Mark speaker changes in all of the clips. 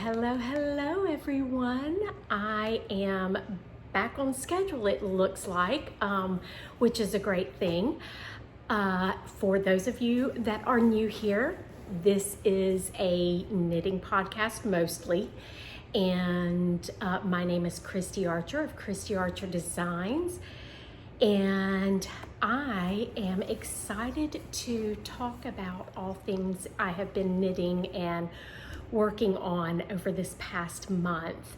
Speaker 1: Hello everyone. I am back on schedule, it looks like, which is a great thing. For those of you that are new here, this is a knitting podcast mostly, and my name is Christie Archer of Christie Archer Designs, and I am excited to talk about all things I have been knitting and working on over this past month.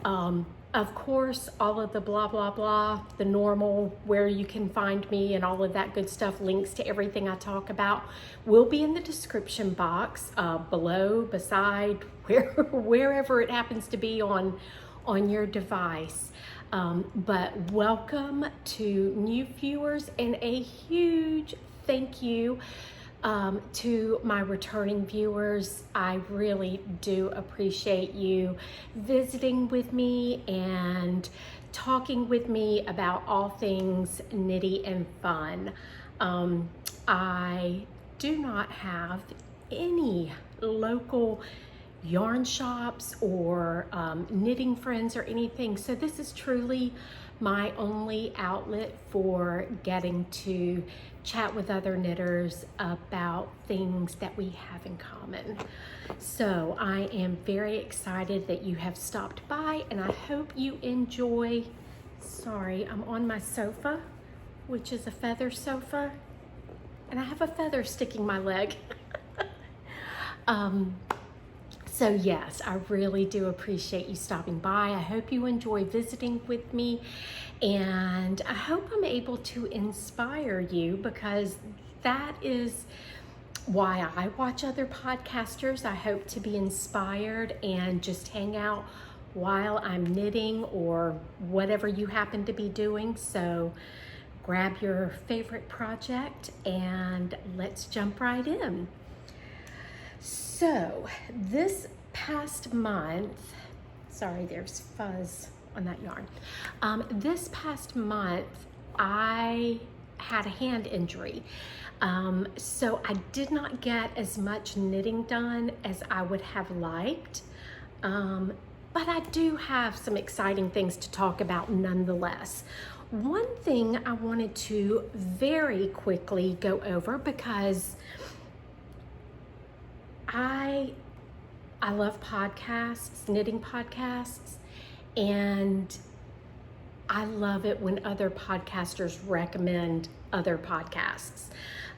Speaker 1: Of course, all of the blah, blah, blah, the normal, where you can find me and all of that good stuff, links to everything I talk about will be in the description box below, beside, wherever it happens to be on your device. But welcome to new viewers, and a huge thank you to my returning viewers. I really do appreciate you visiting with me and talking with me about all things nitty and fun. I do not have any local yarn shops or knitting friends or anything, so this is truly my only outlet for getting to chat with other knitters about things that we have in common. So I am very excited that you have stopped by, and I hope you enjoy. Sorry, I'm on my sofa, which is a feather sofa, and I have a feather sticking my leg. So yes, I really do appreciate you stopping by. I hope you enjoy visiting with me, and I hope I'm able to inspire you, because that is why I watch other podcasters. I hope to be inspired and just hang out while I'm knitting or whatever you happen to be doing. So grab your favorite project and let's jump right in. So this past month, sorry, there's fuzz on that yarn. This past month, I had a hand injury. So I did not get as much knitting done as I would have liked. But I do have some exciting things to talk about nonetheless. One thing I wanted to very quickly go over, because I love podcasts, knitting podcasts, and I love it when other podcasters recommend other podcasts.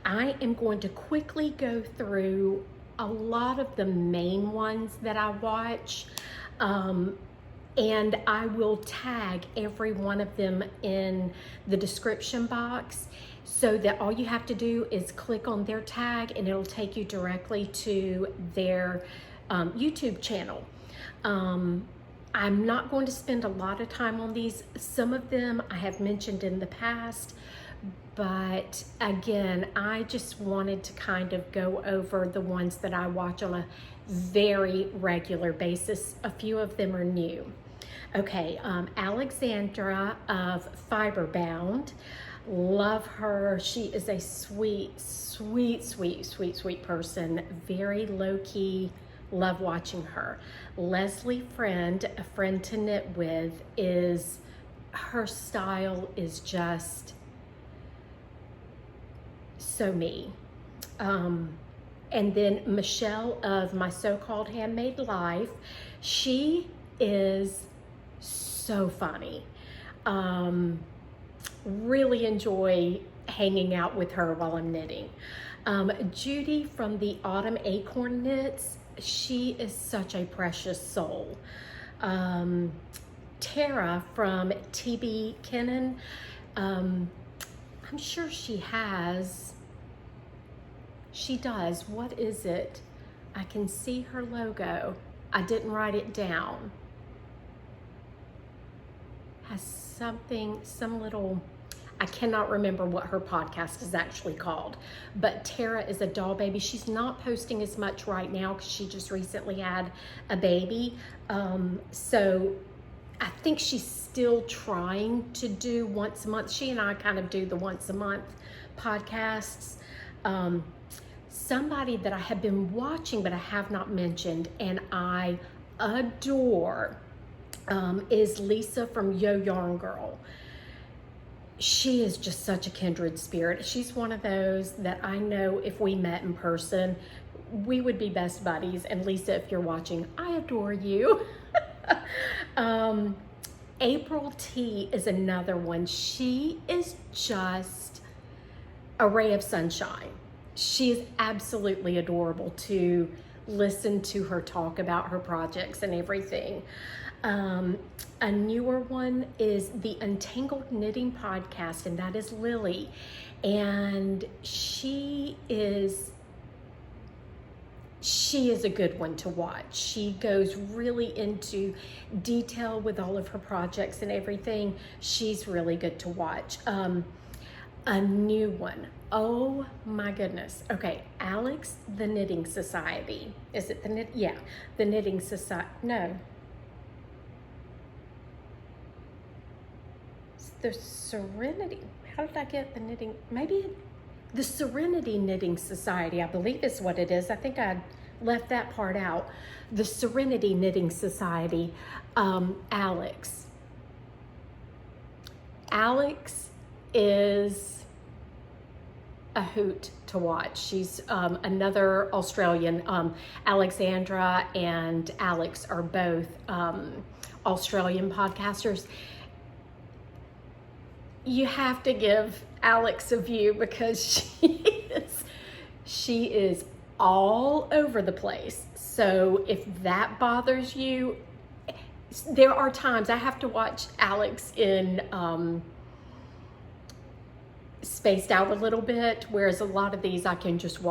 Speaker 1: I am going to quickly go through a lot of the main ones that I watch, and I will tag every one of them in the description box, so that all you have to do is click on their tag and it'll take you directly to their YouTube channel. I'm not going to spend a lot of time on these. Some of them I have mentioned in the past, but again, I just wanted to kind of go over the ones that I watch on a very regular basis. A few of them are new. Okay, Alexandra of Fiberbound. Love her. She is a sweet person. Very low-key. Love watching her. Leslie Friend, a friend to knit with, her style is just so me. And then Michelle of My So-Called Handmade Life. She is so funny. Really enjoy hanging out with her while I'm knitting. Judy from the Autumn Acorn Knits, she is such a precious soul. Tara from TB Kennan, I'm sure she does. What is it? I can see her logo. I didn't write it down. Has something, I cannot remember what her podcast is actually called, but Tara is a doll baby. She's not posting as much right now because she just recently had a baby. So I think she's still trying to do once a month. She and I kind of do the once a month podcasts. Somebody that I have been watching but I have not mentioned, and I adore is Lisa from Yo Yarn Girl. She is just such a kindred spirit. She's one of those that I know if we met in person, we would be best buddies. And Lisa, if you're watching, I adore you. April T is another one. She is just a ray of sunshine. She is absolutely adorable to listen to her talk about her projects and everything. A newer one is the Untangled Knitting Podcast, and that is Lily. And she is a good one to watch. She goes really into detail with all of her projects and everything. She's really good to watch. A new one. Oh my goodness. Okay, Alex, the Knitting Society. Is it the Yeah, the Knitting Society. No. The Serenity. How did I get the knitting? Maybe the Serenity Knitting Society, I believe is what it is. I think I left that part out. The Serenity Knitting Society. Alex. Alex is a hoot to watch. She's another Australian. Alexandra and Alex are both Australian podcasters. You have to give Alex a view because she is all over the place. So if that bothers you, there are times I have to watch Alex in spaced out a little bit, whereas a lot of these I can just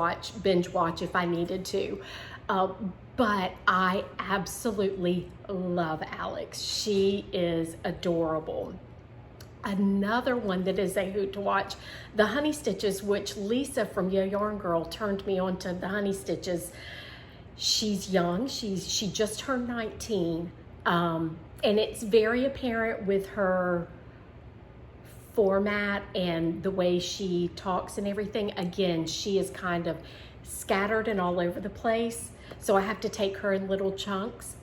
Speaker 1: binge watch if I needed to. But I absolutely love Alex. She is adorable. Another one that is a hoot to watch, the Honey Stitches, which Lisa from Yo Yarn Girl turned me on to the Honey Stitches. She's young. She just turned 19. And it's very apparent with her format and the way she talks and everything. Again, she is kind of scattered and all over the place. So I have to take her in little chunks.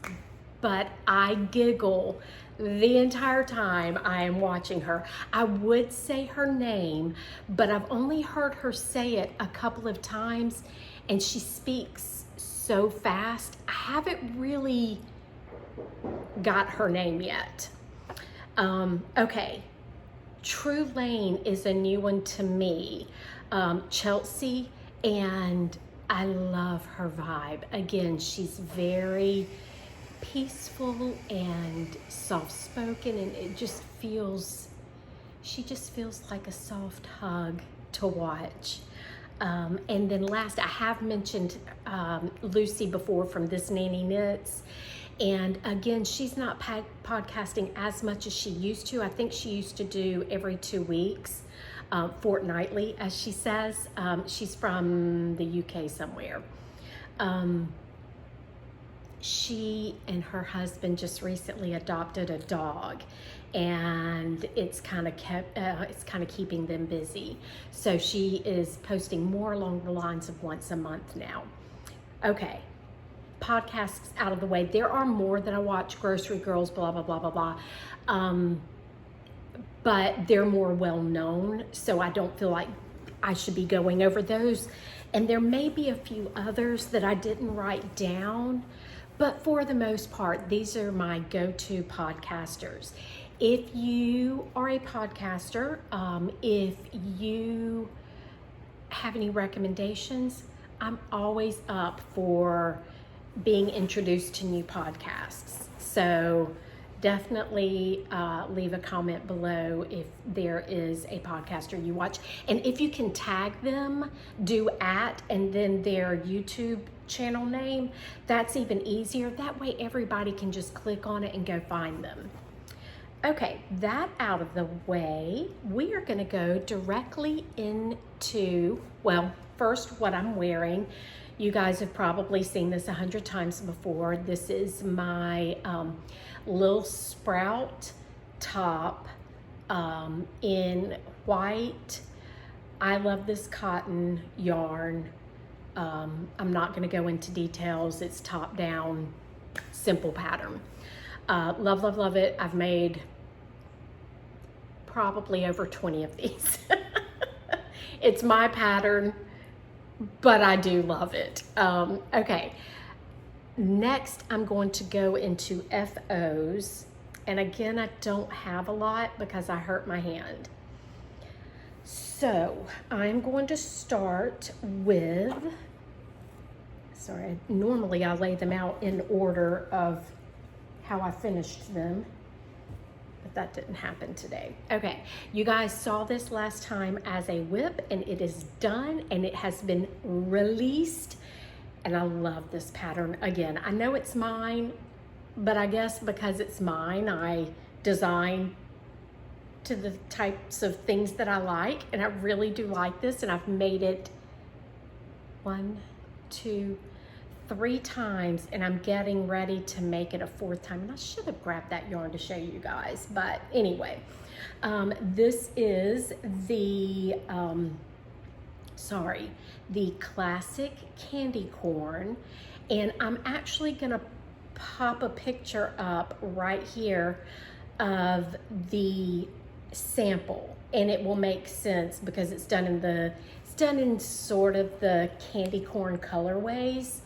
Speaker 1: But I giggle the entire time I am watching her. I would say her name, but I've only heard her say it a couple of times, and she speaks so fast. I haven't really got her name yet. Okay, True Lane is a new one to me. Chelsea, and I love her vibe. Again, she's very peaceful and soft-spoken, and she just feels like a soft hug to watch. And then last, I have mentioned Lucy before from This Nanny Knits, and again, she's not podcasting as much as she used to. I think she used to do every 2 weeks, fortnightly, as she says. She's from the UK somewhere. She and her husband just recently adopted a dog, and it's kind of keeping them busy. So she is posting more along the lines of once a month now. Okay, podcasts out of the way. There are more that I watch, Grocery Girls, blah, blah, blah, blah, blah. But they're more well known, so I don't feel like I should be going over those. And there may be a few others that I didn't write down, but for the most part, these are my go-to podcasters. If you are a podcaster, if you have any recommendations, I'm always up for being introduced to new podcasts. So definitely leave a comment below if there is a podcaster you watch. And if you can tag them, do @ and then their YouTube channel name, that's even easier. That way everybody can just click on it and go find them. Okay, that out of the way, we are going to go directly into, well, first what I'm wearing. You guys have probably seen this 100 times before. This is my Lil Sprout top in white. I love this cotton yarn. I'm not going to go into details. It's top down simple pattern. Love, love, love it. I've made probably over 20 of these. It's my pattern, but I do love it. Okay, next I'm going to go into FOs. And again, I don't have a lot because I hurt my hand. So I'm going to start with, sorry, normally I lay them out in order of how I finished them, but that didn't happen today. Okay, you guys saw this last time as a whip, and it is done and it has been released. And I love this pattern. Again, I know it's mine, but I guess because it's mine, I design to the types of things that I like, and I really do like this, and I've made it 1, 2, 3 times, and I'm getting ready to make it a 4th time. And I should have grabbed that yarn to show you guys, but anyway, this is the the classic candy corn, and I'm actually gonna pop a picture up right here of the sample, and it will make sense because it's done in sort of the candy corn colorways,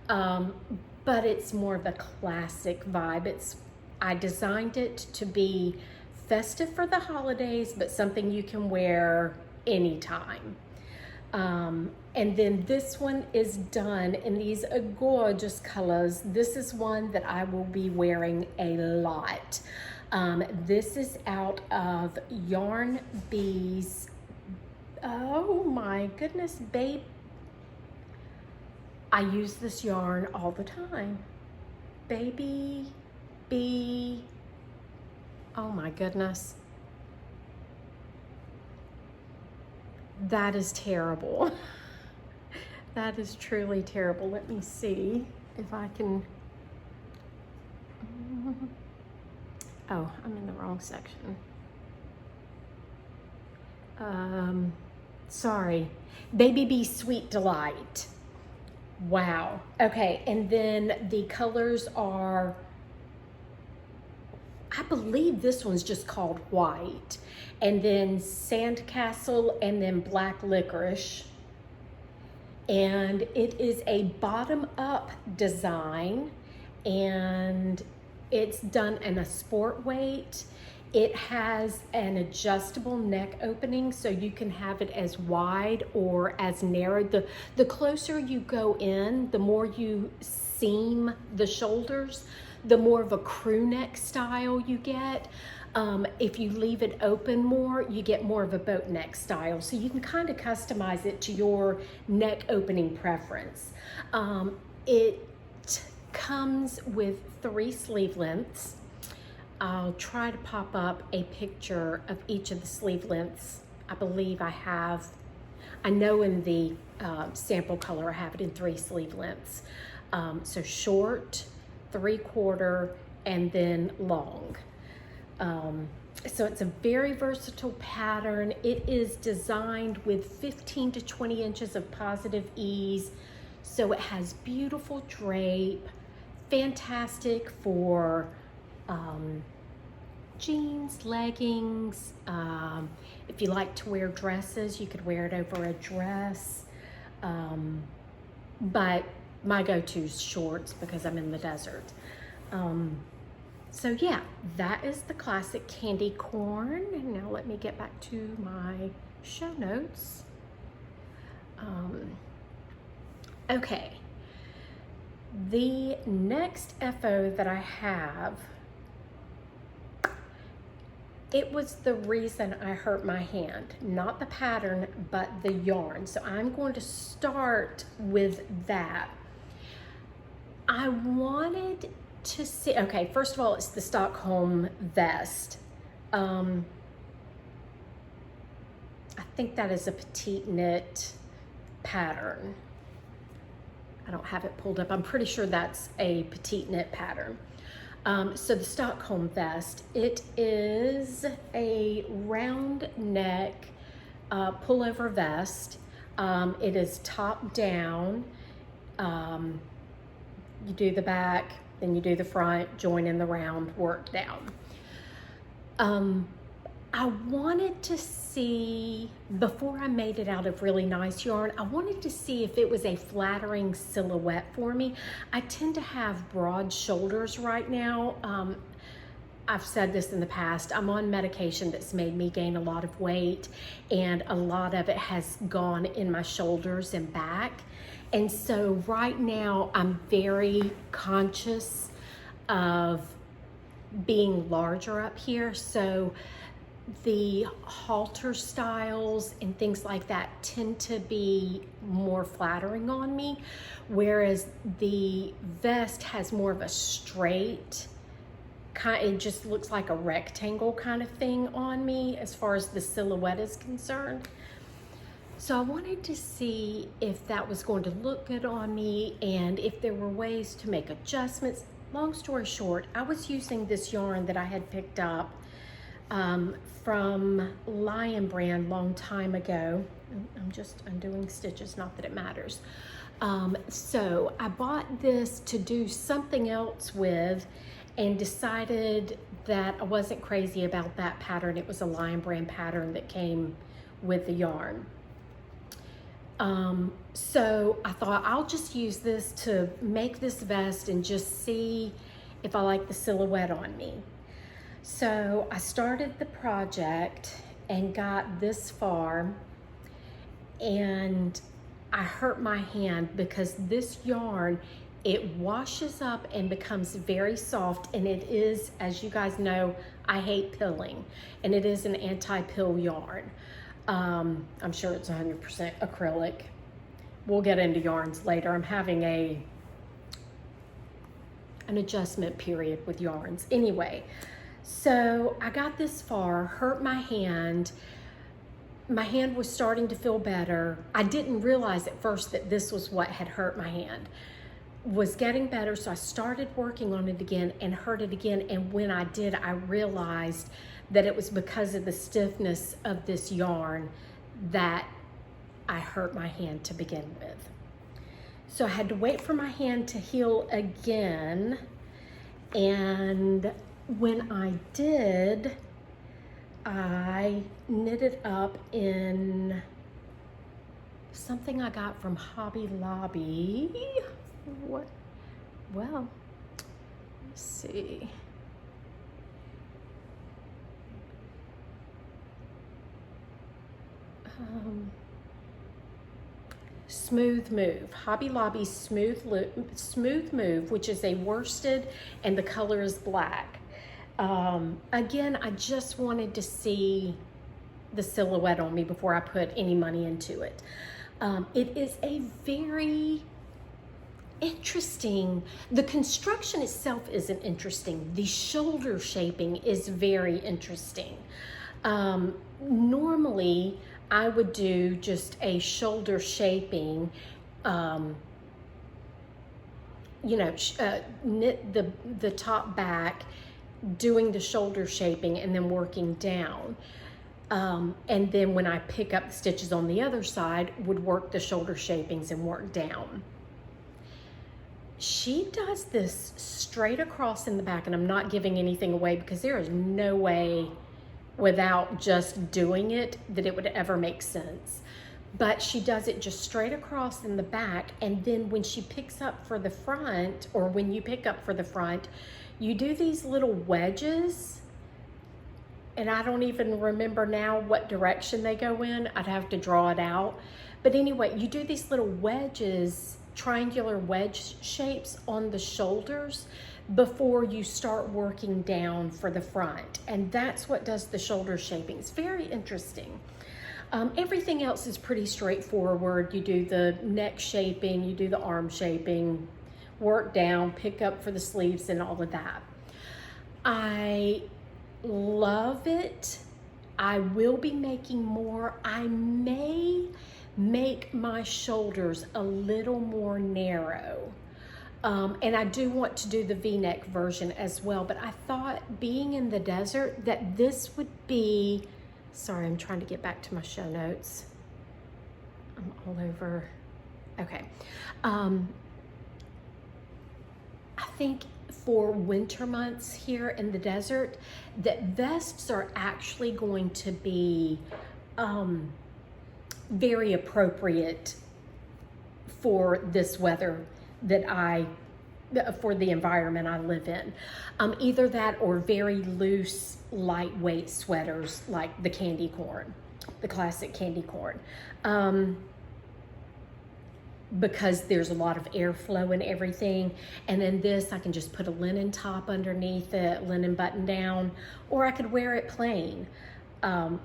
Speaker 1: but it's more of a classic vibe. I designed it to be festive for the holidays, but something you can wear anytime. And then this one is done in these gorgeous colors. This is one that I will be wearing a lot. This is out of Yarn Bees. Oh my goodness, babe. I use this yarn all the time. Baby Bee. Oh my goodness. That is terrible. That is truly terrible. Let me see if I can. Oh, I'm in the wrong section. Sorry. Baby Bee Sweet Delight. Wow. Okay, and then the colors are, I believe this one's just called White, and then Sandcastle, and then Black Licorice. And it is a bottom-up design, and it's done in a sport weight. It has an adjustable neck opening, so you can have it as wide or as narrow. The closer you go in, the more you seam the shoulders, the more of a crew neck style you get. If you leave it open more, you get more of a boat neck style. So you can kind of customize it to your neck opening preference. It comes with 3 sleeve lengths. I'll try to pop up a picture of each of the sleeve lengths. I believe I know in the sample color I have it in 3 sleeve lengths. So short, 3/4, and then long. So it's a very versatile pattern. It is designed with 15 to 20 inches of positive ease. So it has beautiful drape, fantastic for jeans, leggings. If you like to wear dresses, you could wear it over a dress. But my go-to is shorts because I'm in the desert. So yeah, that is the classic candy corn. And now let me get back to my show notes. Okay, the next FO that I have, it was the reason I hurt my hand, not the pattern, but the yarn. So I'm going to start with that. I wanted to see, okay, first of all, it's the Stockholm vest. I think that is a petite knit pattern. I don't have it pulled up. I'm pretty sure that's a petite knit pattern. So the Stockholm vest, it is a round neck pullover vest. It is top down. You do the back, then you do the front, join in the round, work down. I wanted to see, before I made it out of really nice yarn, I wanted to see if it was a flattering silhouette for me. I tend to have broad shoulders right now. I've said this in the past, I'm on medication that's made me gain a lot of weight, and a lot of it has gone in my shoulders and back. And so right now I'm very conscious of being larger up here. So the halter styles and things like that tend to be more flattering on me, whereas the vest has more of a straight kind, it just looks like a rectangle kind of thing on me as far as the silhouette is concerned. So I wanted to see if that was going to look good on me and if there were ways to make adjustments. Long story short, I was using this yarn that I had picked up from Lion Brand long time ago. I'm just undoing stitches, not that it matters. So I bought this to do something else with and decided that I wasn't crazy about that pattern. It was a Lion Brand pattern that came with the yarn. So I thought I'll just use this to make this vest and just see if I like the silhouette on me. So I started the project and got this far, and I hurt my hand because this yarn, it washes up and becomes very soft, and it is, as you guys know, I hate pilling, and it is an anti-pill yarn. I'm sure it's 100% acrylic. We'll get into yarns later. I'm having an adjustment period with yarns. Anyway, so I got this far, hurt my hand. My hand was starting to feel better. I didn't realize at first that this was what had hurt my hand. Was getting better, so I started working on it again and hurt it again. And when I did, I realized that it was because of the stiffness of this yarn that I hurt my hand to begin with. So I had to wait for my hand to heal again. And when I did, I knitted up in something I got from Hobby Lobby. What? Well, let's see. Smooth Move, Hobby Lobby Smooth Move, which is a worsted and the color is black. Again, I just wanted to see the silhouette on me before I put any money into it. It is a very interesting, the construction itself isn't interesting. The shoulder shaping is very interesting. Normally, I would do just a shoulder shaping, knit the top back, doing the shoulder shaping and then working down. And then when I pick up the stitches on the other side, would work the shoulder shapings and work down. She does this straight across in the back, and I'm not giving anything away because there is no way without just doing it that it would ever make sense. But she does it just straight across in the back, and then when she picks up for the front, or when you pick up for the front, you do these little wedges, and I don't even remember now what direction they go in. I'd have to draw it out. But anyway, you do these little wedges, triangular wedge shapes on the shoulders before you start working down for the front. And that's what does the shoulder shaping. It's very interesting. Everything else is pretty straightforward. You do the neck shaping, you do the arm shaping, work down, pick up for the sleeves and all of that. I love it. I will be making more. I may make my shoulders a little more narrow. And I do want to do the V-neck version as well, but I thought, being in the desert, that this would be, sorry, I'm trying to get back to my show notes. I'm all over. Okay. I think for winter months here in the desert, that vests are actually going to be very appropriate for this weather for the environment I live in. Either that or very loose, lightweight sweaters like the candy corn, the classic candy corn. Because there's a lot of airflow and everything. And then this, I can just put a linen top underneath it, linen button down, or I could wear it plain.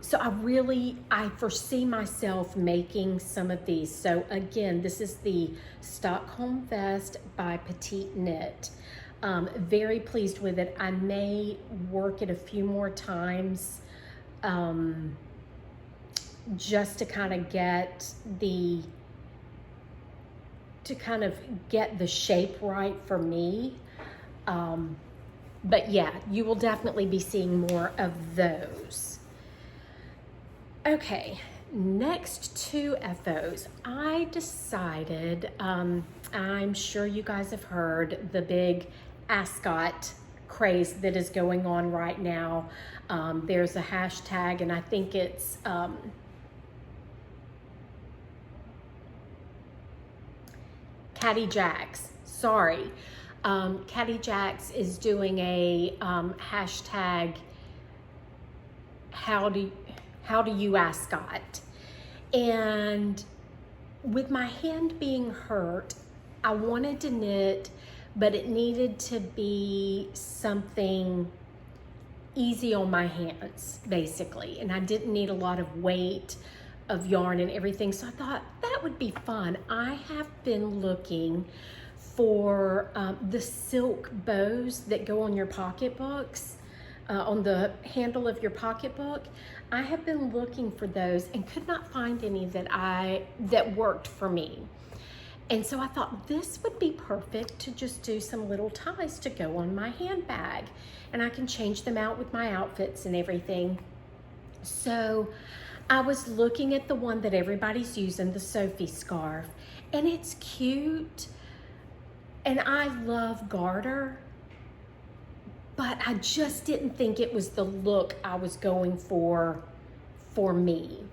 Speaker 1: So I foresee myself making some of these. So again, this is the Stockholm vest by Petite Knit. Very pleased with it. I may work it a few more times just to kind of get the shape right for me. But yeah, you will definitely be seeing more of those. Okay, next to FOs, I decided, I'm sure you guys have heard the big Ascot craze that is going on right now. There's a hashtag, and I think it's Caddy Jacks, sorry. Caddy Jacks is doing a hashtag, how do you Ascot? And with my hand being hurt, I wanted to knit, but it needed to be something easy on my hands, basically. And I didn't need a lot of weight of yarn and everything. So I thought that would be fun. I have been looking for the silk bows that go on your pocketbooks, on the handle of your pocketbook. I have been looking for those and could not find any that worked for me. And so I thought this would be perfect to just do some little ties to go on my handbag, and I can change them out with my outfits and everything. So I was looking at the one that everybody's using, the Sophie scarf, and it's cute. And I love garter, but I just didn't think it was the look I was going for me.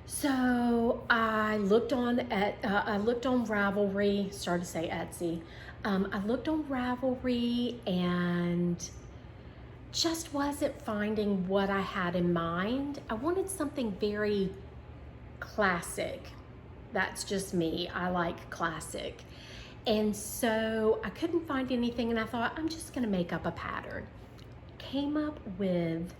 Speaker 1: So I looked on Ravelry, sorry to say Etsy. I looked on Ravelry and just wasn't finding what I had in mind. I wanted something very classic. That's just me. I like classic. And so I couldn't find anything, and I thought, I'm just gonna make up a pattern. Came up with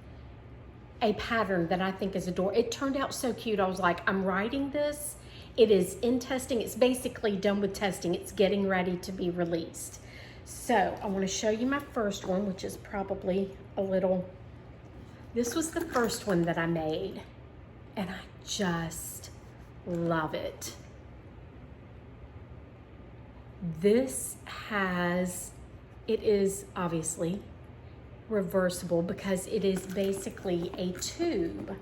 Speaker 1: a pattern that I think is adorable. It turned out so cute. I was like, I'm writing this. It is in testing. It's basically done with testing. It's getting ready to be released. So I wanna show you my first one, which is probably this was the first one that I made, and I just love it. It is obviously reversible because it is basically a tube.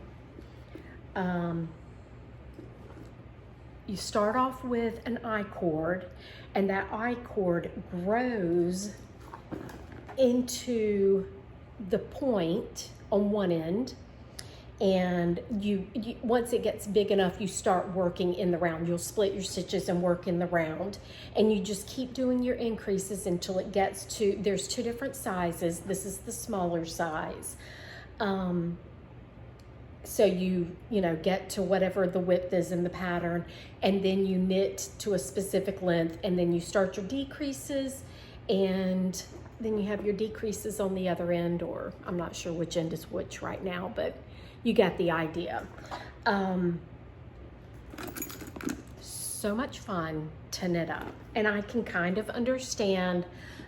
Speaker 1: You start off with an I-cord, and that I-cord grows into the point on one end, and you once it gets big enough, you start working in the round. You'll split your stitches and work in the round, and you just keep doing your increases until it gets to, there's two different sizes. This is the smaller size. So you get to whatever the width is in the pattern, and then you knit to a specific length, and then you start your decreases, and then you have your decreases on the other end, or I'm not sure which end is which right now, but you got the idea. So much fun to knit up, and I can kind of understand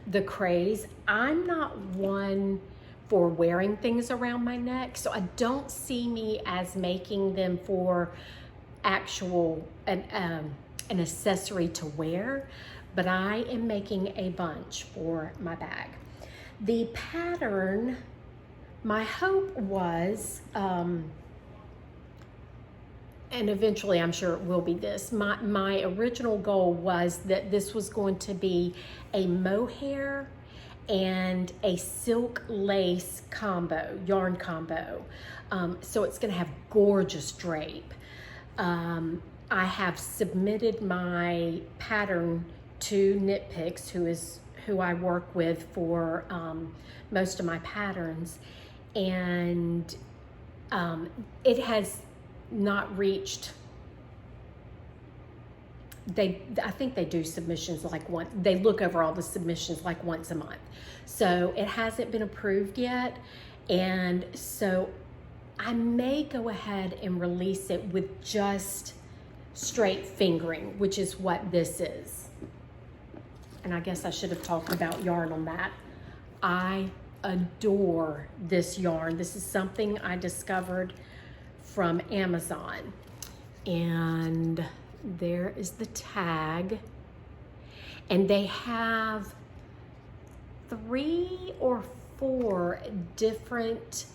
Speaker 1: the craze. I'm not one for wearing things around my neck, so I don't see me as making them for actual an accessory to wear, but I am making a bunch for my bag. The pattern, my hope was, and eventually I'm sure it will be this, my original goal was that this was going to be a mohair and a silk lace combo, yarn combo. So it's gonna have gorgeous drape. I have submitted my pattern to Knit Picks, who I work with for most of my patterns, and it has not reached. I think they do submissions like they look over all the submissions like once a month. So it hasn't been approved yet. And so I may go ahead and release it with just straight fingering, which is what this is. And I guess I should have talked about yarn on that. I adore this yarn. This is something I discovered from Amazon. And there is the tag, and they have 3 or 4 different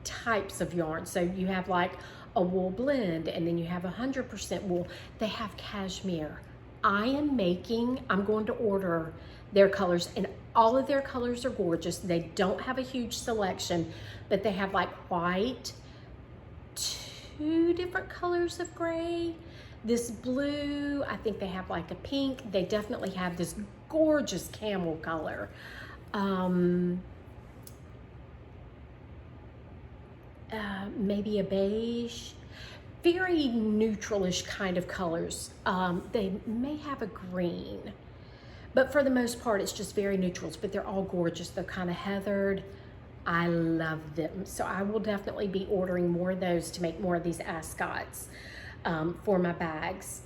Speaker 1: types of yarn. So you have like a wool blend, and then you have 100% wool. They have cashmere. I'm going to order their colors, and all of their colors are gorgeous. They don't have a huge selection, but they have like white, 2 different colors of gray, this blue, I think they have like a pink. They definitely have this gorgeous camel color. Maybe a beige, very neutralish kind of colors. They may have a green, but for the most part, it's just very neutrals, but they're all gorgeous. They're kind of heathered. I love them. So I will definitely be ordering more of those to make more of these ascots for my bags.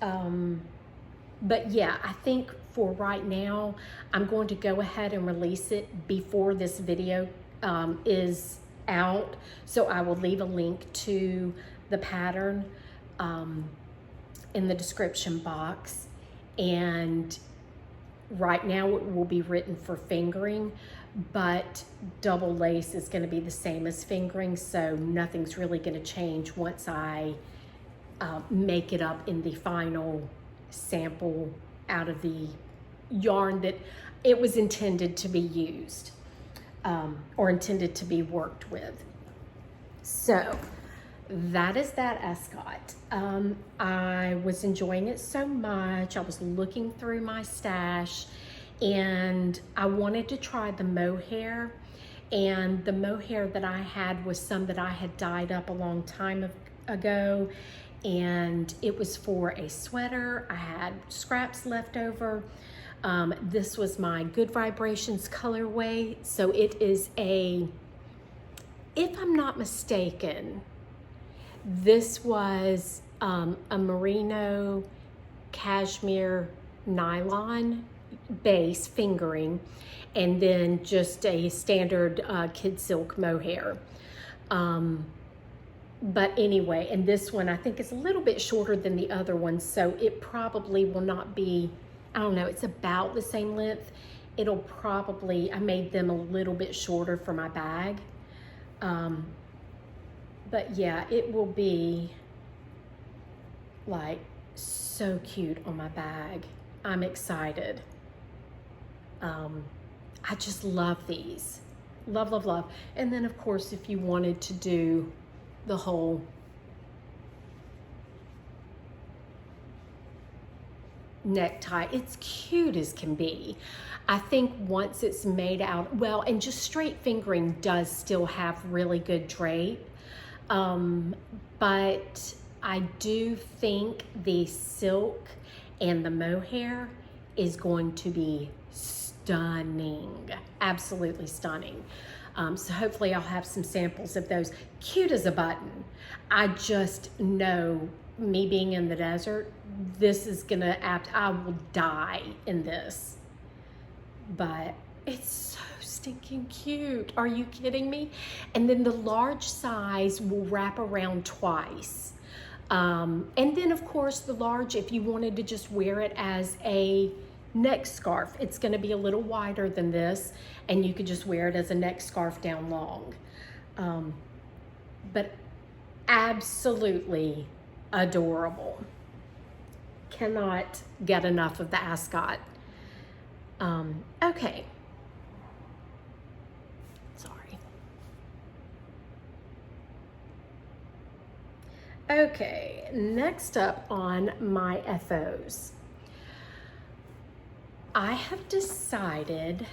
Speaker 1: But yeah, I think for right now, I'm going to go ahead and release it before this video is out. So I will leave a link to the pattern in the description box. And right now it will be written for fingering, but double lace is going to be the same as fingering, so nothing's really going to change once I make it up in the final sample out of the yarn that it was intended to be used or intended to be worked with. So that is that ascot. I was enjoying it so much. I was looking through my stash, and I wanted to try the mohair. And the mohair that I had was some that I had dyed up a long time ago, and it was for a sweater. I had scraps left over. This was my Good Vibrations colorway. So it is if I'm not mistaken, this was a merino cashmere nylon base fingering, and then just a standard kid silk mohair. But anyway, and this one I think is a little bit shorter than the other one, so it probably will not be, I don't know, it's about the same length. It'll probably, I made them a little bit shorter for my bag. But yeah, it will be like so cute on my bag. I'm excited. I just love these. Love, love, love. And then of course, if you wanted to do the whole necktie, it's cute as can be. I think once it's made out, well, and just straight fingering does still have really good drape. But I do think the silk and the mohair is going to be stunning, absolutely stunning. So hopefully I'll have some samples of those. Cute as a button. I just know, me being in the desert, this is gonna I will die in this. But it's so stinking cute. Are you kidding me? And then the large size will wrap around twice. And then of course the large, if you wanted to just wear it as a neck scarf, it's going to be a little wider than this, and you could just wear it as a neck scarf down long. But absolutely adorable. Cannot get enough of the ascot. Okay, Okay, next up on my FOs. I have decided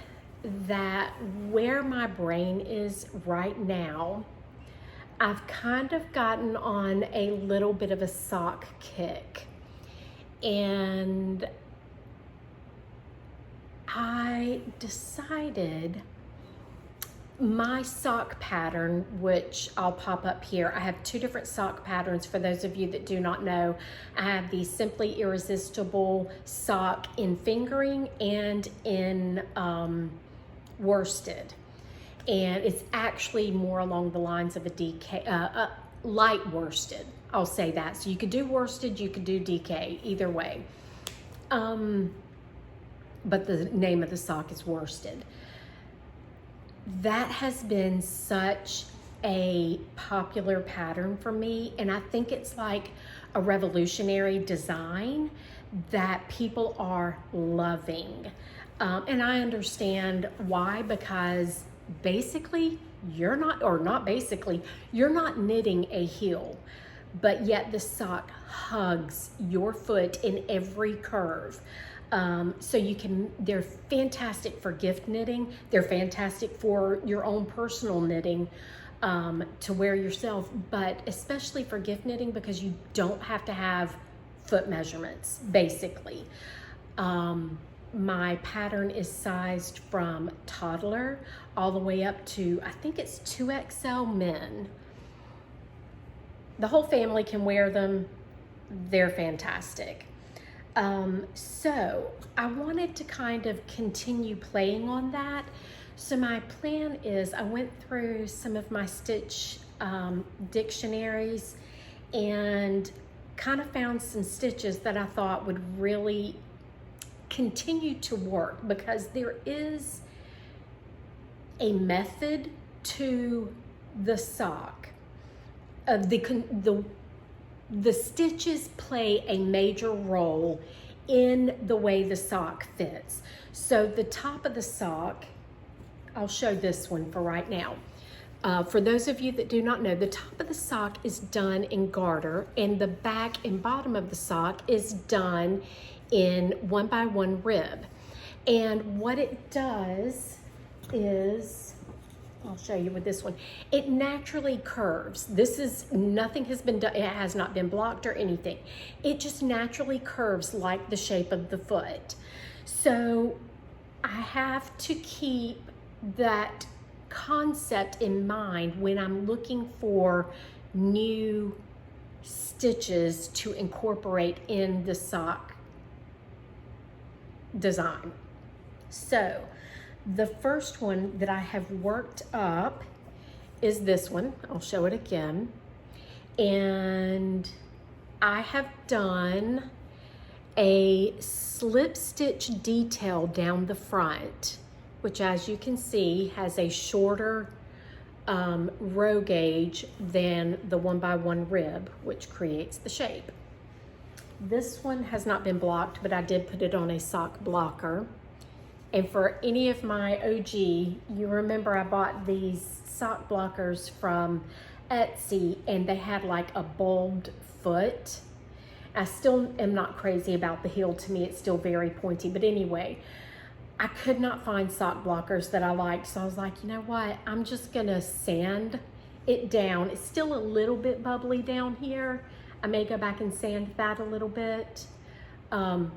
Speaker 1: that where my brain is right now, I've kind of gotten on a little bit of a sock kick. And I decided my sock pattern, which I'll pop up here. I have two different sock patterns for those of you that do not know. I have the Simply Irresistible sock in fingering and in worsted. And it's actually more along the lines of a DK, light worsted. I'll say that. So you could do worsted, you could do DK, either way. But the name of the sock is worsted. That has been such a popular pattern for me, and I think it's like a revolutionary design that people are loving. And I understand why, because basically you're not knitting a heel, but yet the sock hugs your foot in every curve. So they're fantastic for gift knitting. They're fantastic for your own personal knitting to wear yourself, but especially for gift knitting because you don't have to have foot measurements, basically. My pattern is sized from toddler all the way up to, I think it's 2XL men. The whole family can wear them. They're fantastic. So I wanted to kind of continue playing on that. So my plan is I went through some of my stitch dictionaries and kind of found some stitches that I thought would really continue to work, because there is a method to the sock. The stitches play a major role in the way the sock fits. So the top of the sock, I'll show this one for right now. For those of you that do not know, the top of the sock is done in garter, and the back and bottom of the sock is done in 1x1 rib. And what it does is, I'll show you with this one, it naturally curves. This is, nothing has been done, it has not been blocked or anything. It just naturally curves like the shape of the foot. So I have to keep that concept in mind when I'm looking for new stitches to incorporate in the sock design. So the first one that I have worked up is this one. I'll show it again. And I have done a slip stitch detail down the front, which, as you can see, has a shorter row gauge than the 1x1 rib, which creates the shape. This one has not been blocked, but I did put it on a sock blocker. And for any of my OG, you remember I bought these sock blockers from Etsy, and they had like a bulbed foot. I still am not crazy about the heel. To me, it's still very pointy. But anyway, I could not find sock blockers that I liked. So I was like, you know what? I'm just gonna sand it down. It's still a little bit bubbly down here. I may go back and sand that a little bit. Let's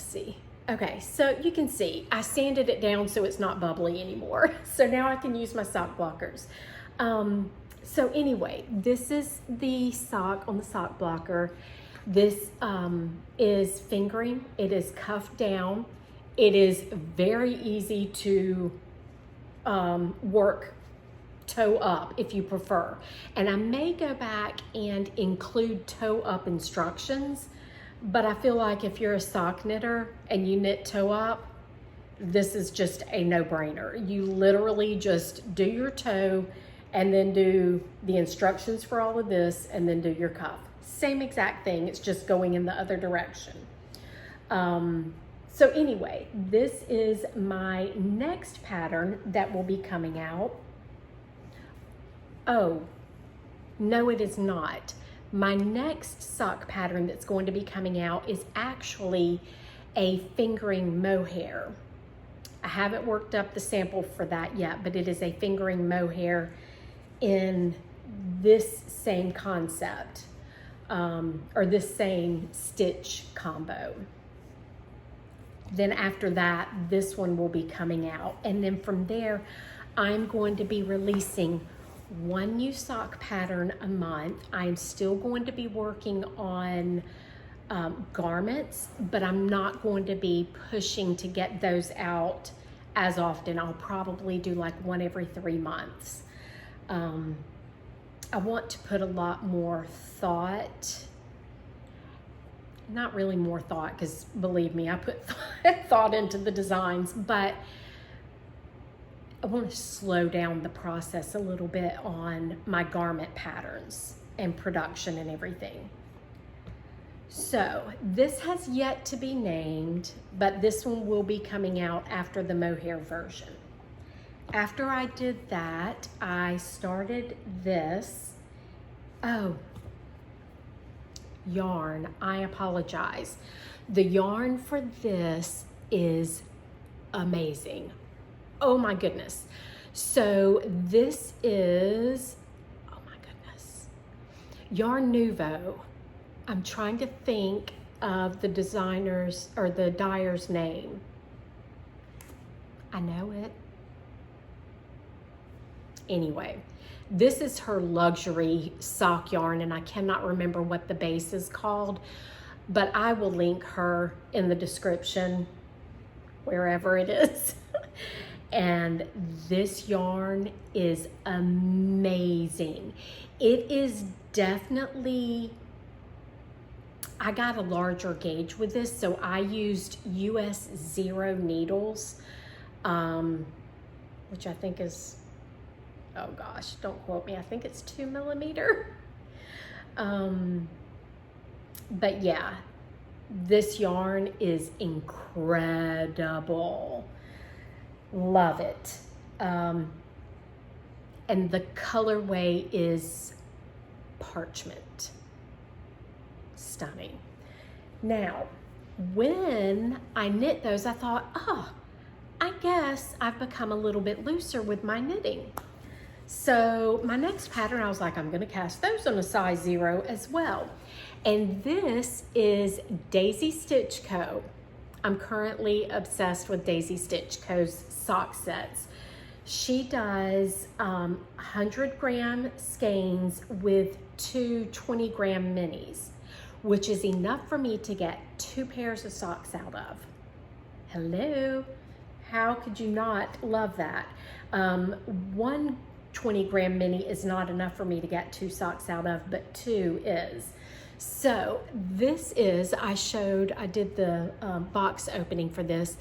Speaker 1: see. Okay, so you can see I sanded it down so it's not bubbly anymore. So now I can use my sock blockers. So anyway, this is the sock on the sock blocker. This is fingering. It is cuffed down. It is very easy to work toe up if you prefer. And I may go back and include toe up instructions, but I feel like if you're a sock knitter and you knit toe up, this is just a no-brainer. You literally just do your toe and then do the instructions for all of this and then do your cuff. Same exact thing, it's just going in the other direction. So anyway, this is my next pattern that will be coming out. Oh, No, it is not. My next sock pattern that's going to be coming out is actually a fingering mohair. I haven't worked up the sample for that yet, but it is a fingering mohair in this same concept, or this same stitch combo. Then after that, this one will be coming out. And then from there, I'm going to be releasing one new sock pattern a month. I'm still going to be working on garments, but I'm not going to be pushing to get those out as often. I'll probably do like one every 3 months. I want to put a lot more thought, not really more thought, because believe me, I put thought into the designs, but I want to slow down the process a little bit on my garment patterns and production and everything. So this has yet to be named, but this one will be coming out after the mohair version. After I did that, I started this. Oh, yarn, I apologize. The yarn for this is amazing. Oh my goodness. So this is, oh my goodness, Yarn Nouveau. I'm trying to think of the designer's or the dyer's name. I know it. Anyway, this is her luxury sock yarn, and I cannot remember what the base is called, but I will link her in the description, wherever it is. And this yarn is amazing. It is definitely, I got a larger gauge with this, so I used US 0 needles, which I think is, oh gosh, don't quote me, I think it's 2 millimeter. But yeah, this yarn is incredible. Love it. And the colorway is parchment. Stunning. Now, when I knit those, I thought, oh, I guess I've become a little bit looser with my knitting. So my next pattern, I was like, I'm gonna cast those on a size 0 as well. And this is Daisy Stitch Co. I'm currently obsessed with Daisy Stitch Co.'s sock sets. She does 100-gram skeins with 2 20-gram minis, which is enough for me to get 2 pairs of socks out of. Hello, how could you not love that? One 20-gram mini is not enough for me to get 2 socks out of, but 2 is. So this is, I did the box opening for this.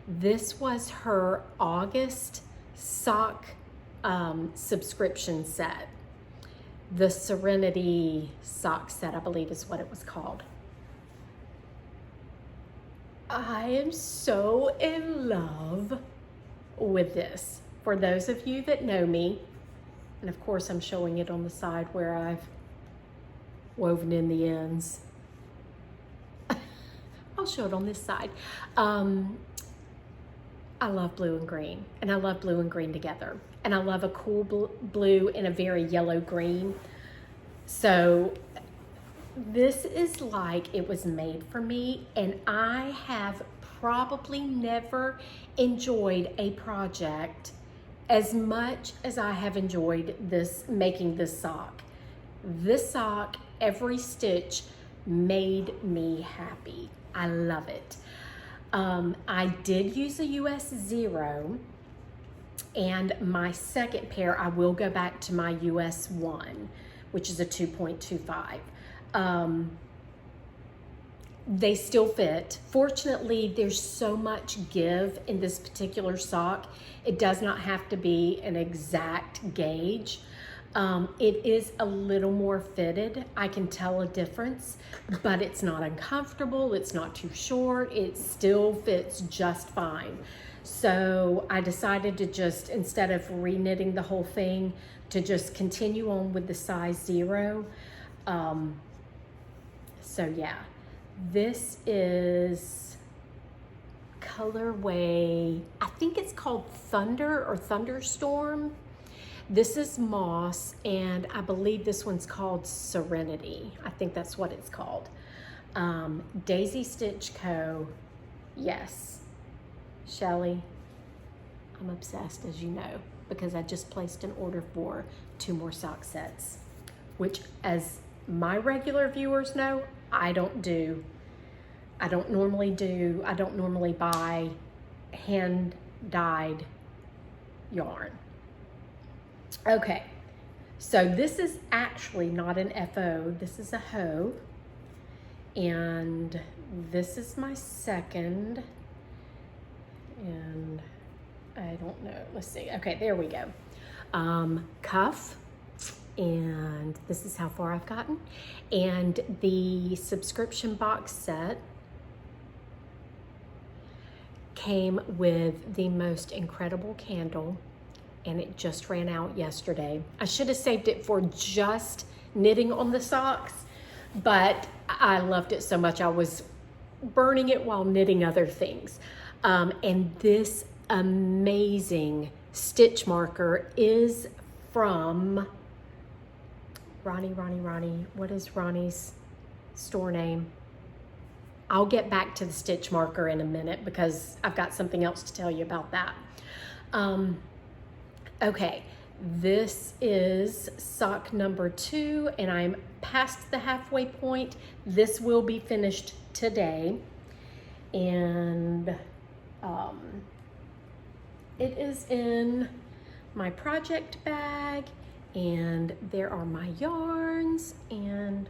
Speaker 1: This was her August sock subscription set. The Serenity sock set, I believe is what it was called. I am so in love with this. For those of you that know me, and of course I'm showing it on the side where I've woven in the ends. I'll show it on this side. I love blue and green, and I love blue and green together. And I love a cool blue and a very yellow green. So this is like it was made for me, and I have probably never enjoyed a project as much as I have enjoyed this, making this sock. This sock, every stitch made me happy. I love it. I did use a US 0, and my second pair, I will go back to my US 1, which is a 2.25. They still fit. Fortunately, there's so much give in this particular sock. It does not have to be an exact gauge. It is a little more fitted. I can tell a difference, but it's not uncomfortable. It's not too short. It still fits just fine. So I decided to just, instead of re-knitting the whole thing, to just continue on with the size 0. So yeah, this is colorway, I think it's called Thunder or Thunderstorm. This is moss, and I believe this one's called Serenity. I think that's what it's called. Daisy Stitch Co. Yes. Shelly, I'm obsessed, as you know, because I just placed an order for 2 more sock sets, which, as my regular viewers know, I don't normally buy hand-dyed yarn. Okay, so this is actually not an FO, this is a hoe, and this is my second, and I don't know, let's see, okay, there we go. Cuff, and this is how far I've gotten, and the subscription box set came with the most incredible candle, and it just ran out yesterday. I should have saved it for just knitting on the socks, but I loved it so much I was burning it while knitting other things. And this amazing stitch marker is from Ronnie, what is Ronnie's store name? I'll get back to the stitch marker in a minute because I've got something else to tell you about that. Okay, this is sock number 2, and I'm past the halfway point. This will be finished today, and it is in my project bag, and there are my yarns, and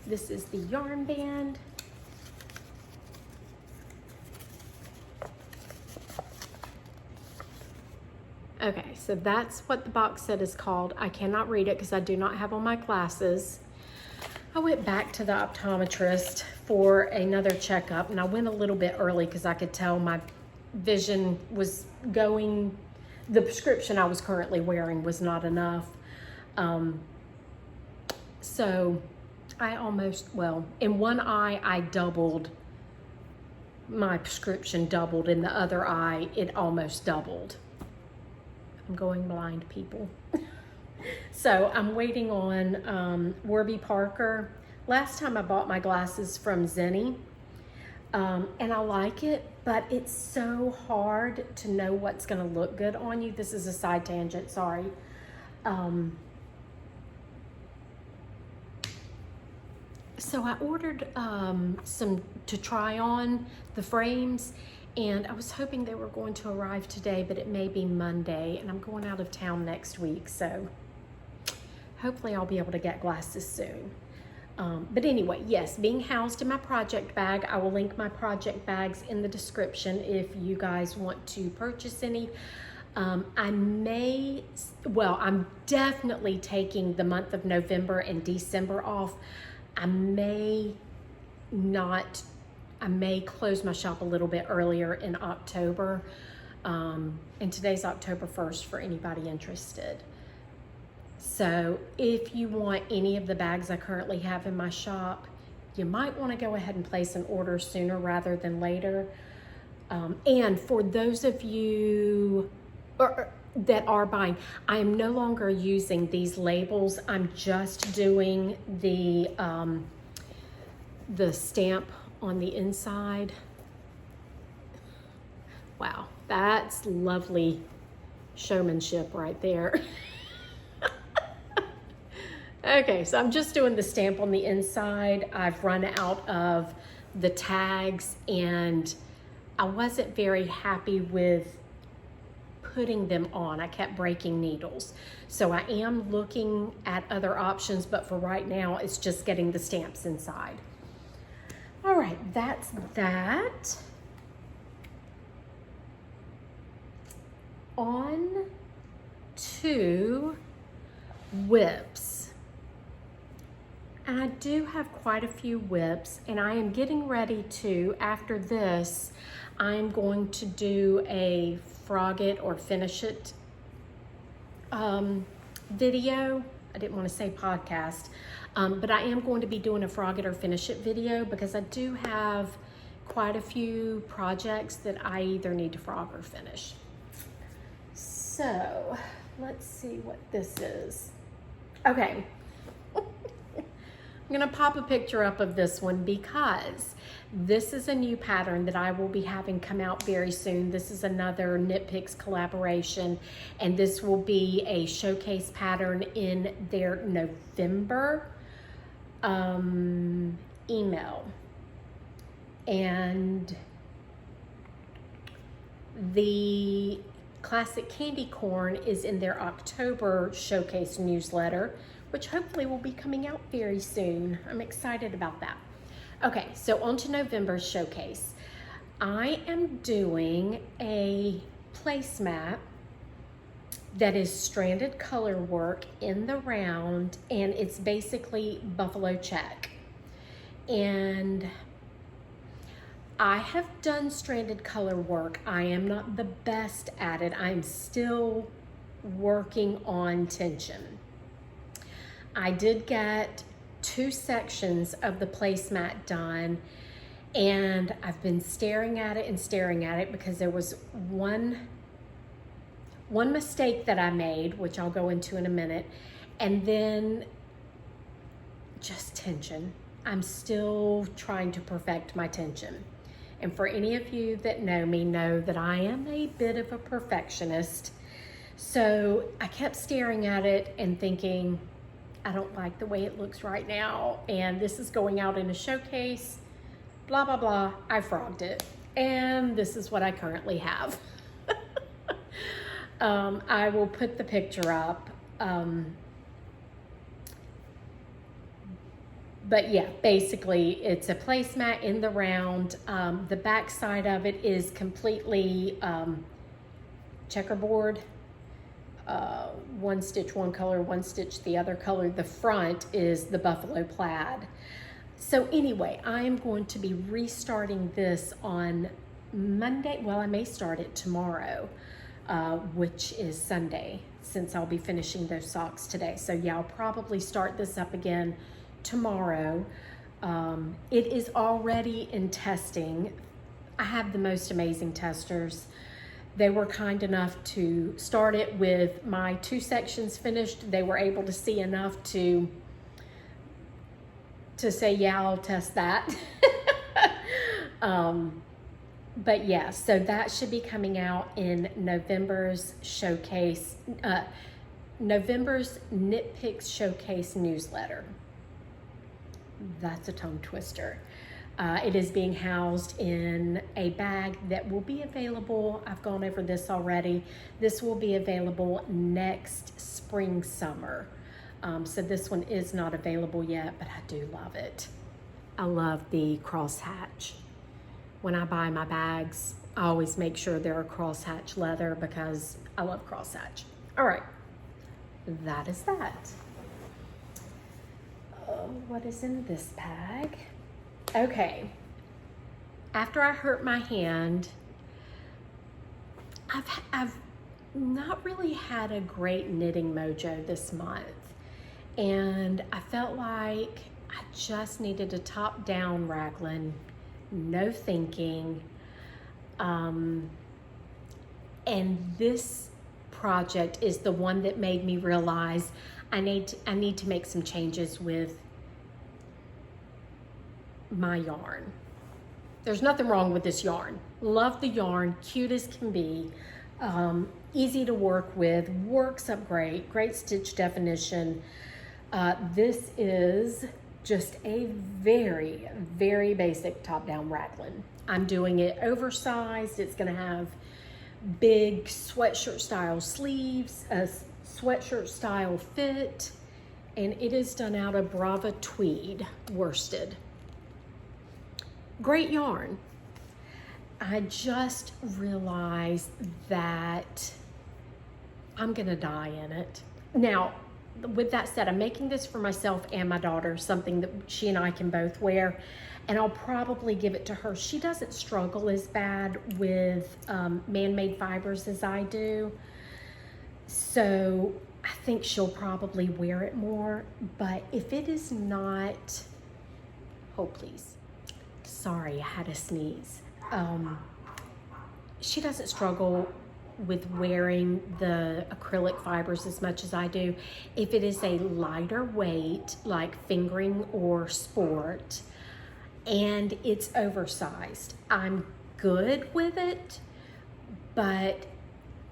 Speaker 1: this is the yarn band. Okay, so that's what the box set is called. I cannot read it because I do not have on my glasses. I went back to the optometrist for another checkup, and I went a little bit early because I could tell my vision was going, the prescription I was currently wearing was not enough. So I almost, well, in one eye I doubled, my prescription doubled, in the other eye it almost doubled. I'm going blind, people. So I'm waiting on Warby Parker. Last time I bought my glasses from Zenny, and I like it, but it's so hard to know what's gonna look good on you. This is a side tangent, sorry. So I ordered some to try on the frames, and I was hoping they were going to arrive today, but it may be Monday, and I'm going out of town next week, so hopefully I'll be able to get glasses soon. But anyway, yes, being housed in my project bag. I will link my project bags in the description if you guys want to purchase any. I'm definitely taking the month of November and December off. I may close my shop a little bit earlier in October. And today's October 1st for anybody interested. So if you want any of the bags I currently have in my shop, you might want to go ahead and place an order sooner rather than later. And for those of you that are buying, I am no longer using these labels. I'm just doing the stamp on the inside. Wow, that's lovely showmanship right there. Okay, so I'm just doing the stamp on the inside. I've run out of the tags, and I wasn't very happy with putting them on. I kept breaking needles. So I am looking at other options, but for right now, it's just getting the stamps inside. All right, that's that. On to whips. And I do have quite a few whips, and I am getting ready to, after this, I'm going to do a frog it or finish it video. I didn't want to say podcast, but I am going to be doing a frog it or finish it video because I do have quite a few projects that I either need to frog or finish. So let's see what this is. Okay. I'm gonna pop a picture up of this one because this is a new pattern that I will be having come out very soon. This is another Knit Picks collaboration, and this will be a showcase pattern in their November email. And the Classic Candy Corn is in their October showcase newsletter, which hopefully will be coming out very soon. I'm excited about that. Okay, so on to November's showcase. I am doing a placemat that is stranded color work in the round, and it's basically buffalo check. And I have done stranded color work. I am not the best at it. I'm still working on tension. I did get 2 sections of the placemat done, and I've been staring at it because there was one mistake that I made, which I'll go into in a minute, and then just tension. I'm still trying to perfect my tension. And for any of you that know me know that I am a bit of a perfectionist. So I kept staring at it and thinking, I don't like the way it looks right now, and this is going out in a showcase, blah, blah, blah. I frogged it, and this is what I currently have. I will put the picture up. But yeah, basically it's a placemat in the round. The back side of it is completely checkerboard. One stitch one color, one stitch the other color. The front is the buffalo plaid. So anyway, I am going to be restarting this on Monday. Well, I may start it tomorrow, which is Sunday, since I'll be finishing those socks today. So yeah, I'll probably start this up again tomorrow. It is already in testing. I have the most amazing testers. They were kind enough to start it with my 2 sections finished. They were able to see enough to say, yeah, I'll test that. But yeah, so that should be coming out in November's showcase, November's Knit Picks showcase newsletter. That's a tongue twister. It is being housed in a bag that will be available. I've gone over this already. This will be available next spring, summer. So this one is not available yet, but I do love it. I love the crosshatch. When I buy my bags, I always make sure they're a crosshatch leather because I love crosshatch. All right, that is that. What is in this bag? Okay, after I hurt my hand, I've not really had a great knitting mojo this month, and I felt like I just needed a top-down raglan, no thinking, and this project is the one that made me realize I need to make some changes with my yarn. There's nothing wrong with this yarn. Love the yarn, cute as can be, easy to work with, works up great, great stitch definition. This is just a very, very basic top-down raglan. I'm doing it oversized. It's gonna have big sweatshirt style sleeves, a sweatshirt style fit, and it is done out of Brava tweed worsted. Great yarn. I just realized that I'm gonna die in it. Now, with that said, I'm making this for myself and my daughter, something that she and I can both wear, and I'll probably give it to her. She doesn't struggle as bad with man-made fibers as I do, so I think she'll probably wear it more. But if it is not, oh please, sorry, I had a sneeze. She doesn't struggle with wearing the acrylic fibers as much as I do. If it is a lighter weight, like fingering or sport, and it's oversized, I'm good with it. But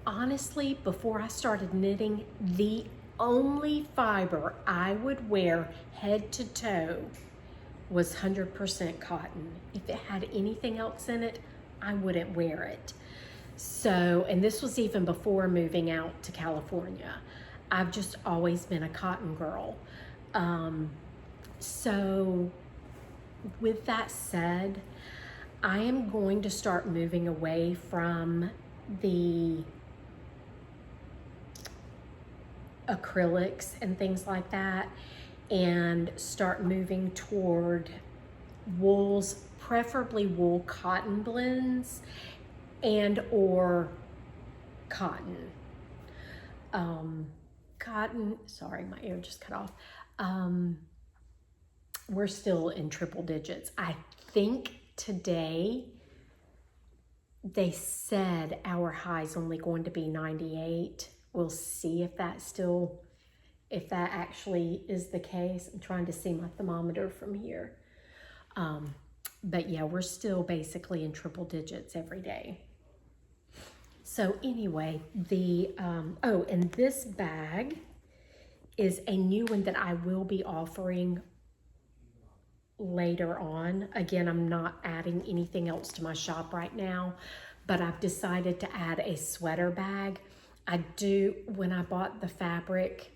Speaker 1: honestly, before I started knitting, the only fiber I would wear head to toe was 100% cotton. If it had anything else in it, I wouldn't wear it. So, and this was even before moving out to California. I've just always been a cotton girl. So with that said, I am going to start moving away from the acrylics and things like that and start moving toward wools, preferably wool cotton blends and or cotton. Cotton, sorry, my ear just cut off. We're still in triple digits. I think today they said our high is only going to be 98. We'll see if that actually is the case. I'm trying to see my thermometer from here. But yeah, we're still basically in triple digits every day. So anyway, oh, and this bag is a new one that I will be offering later on. Again, I'm not adding anything else to my shop right now, but I've decided to add a sweater bag. When I bought the fabric,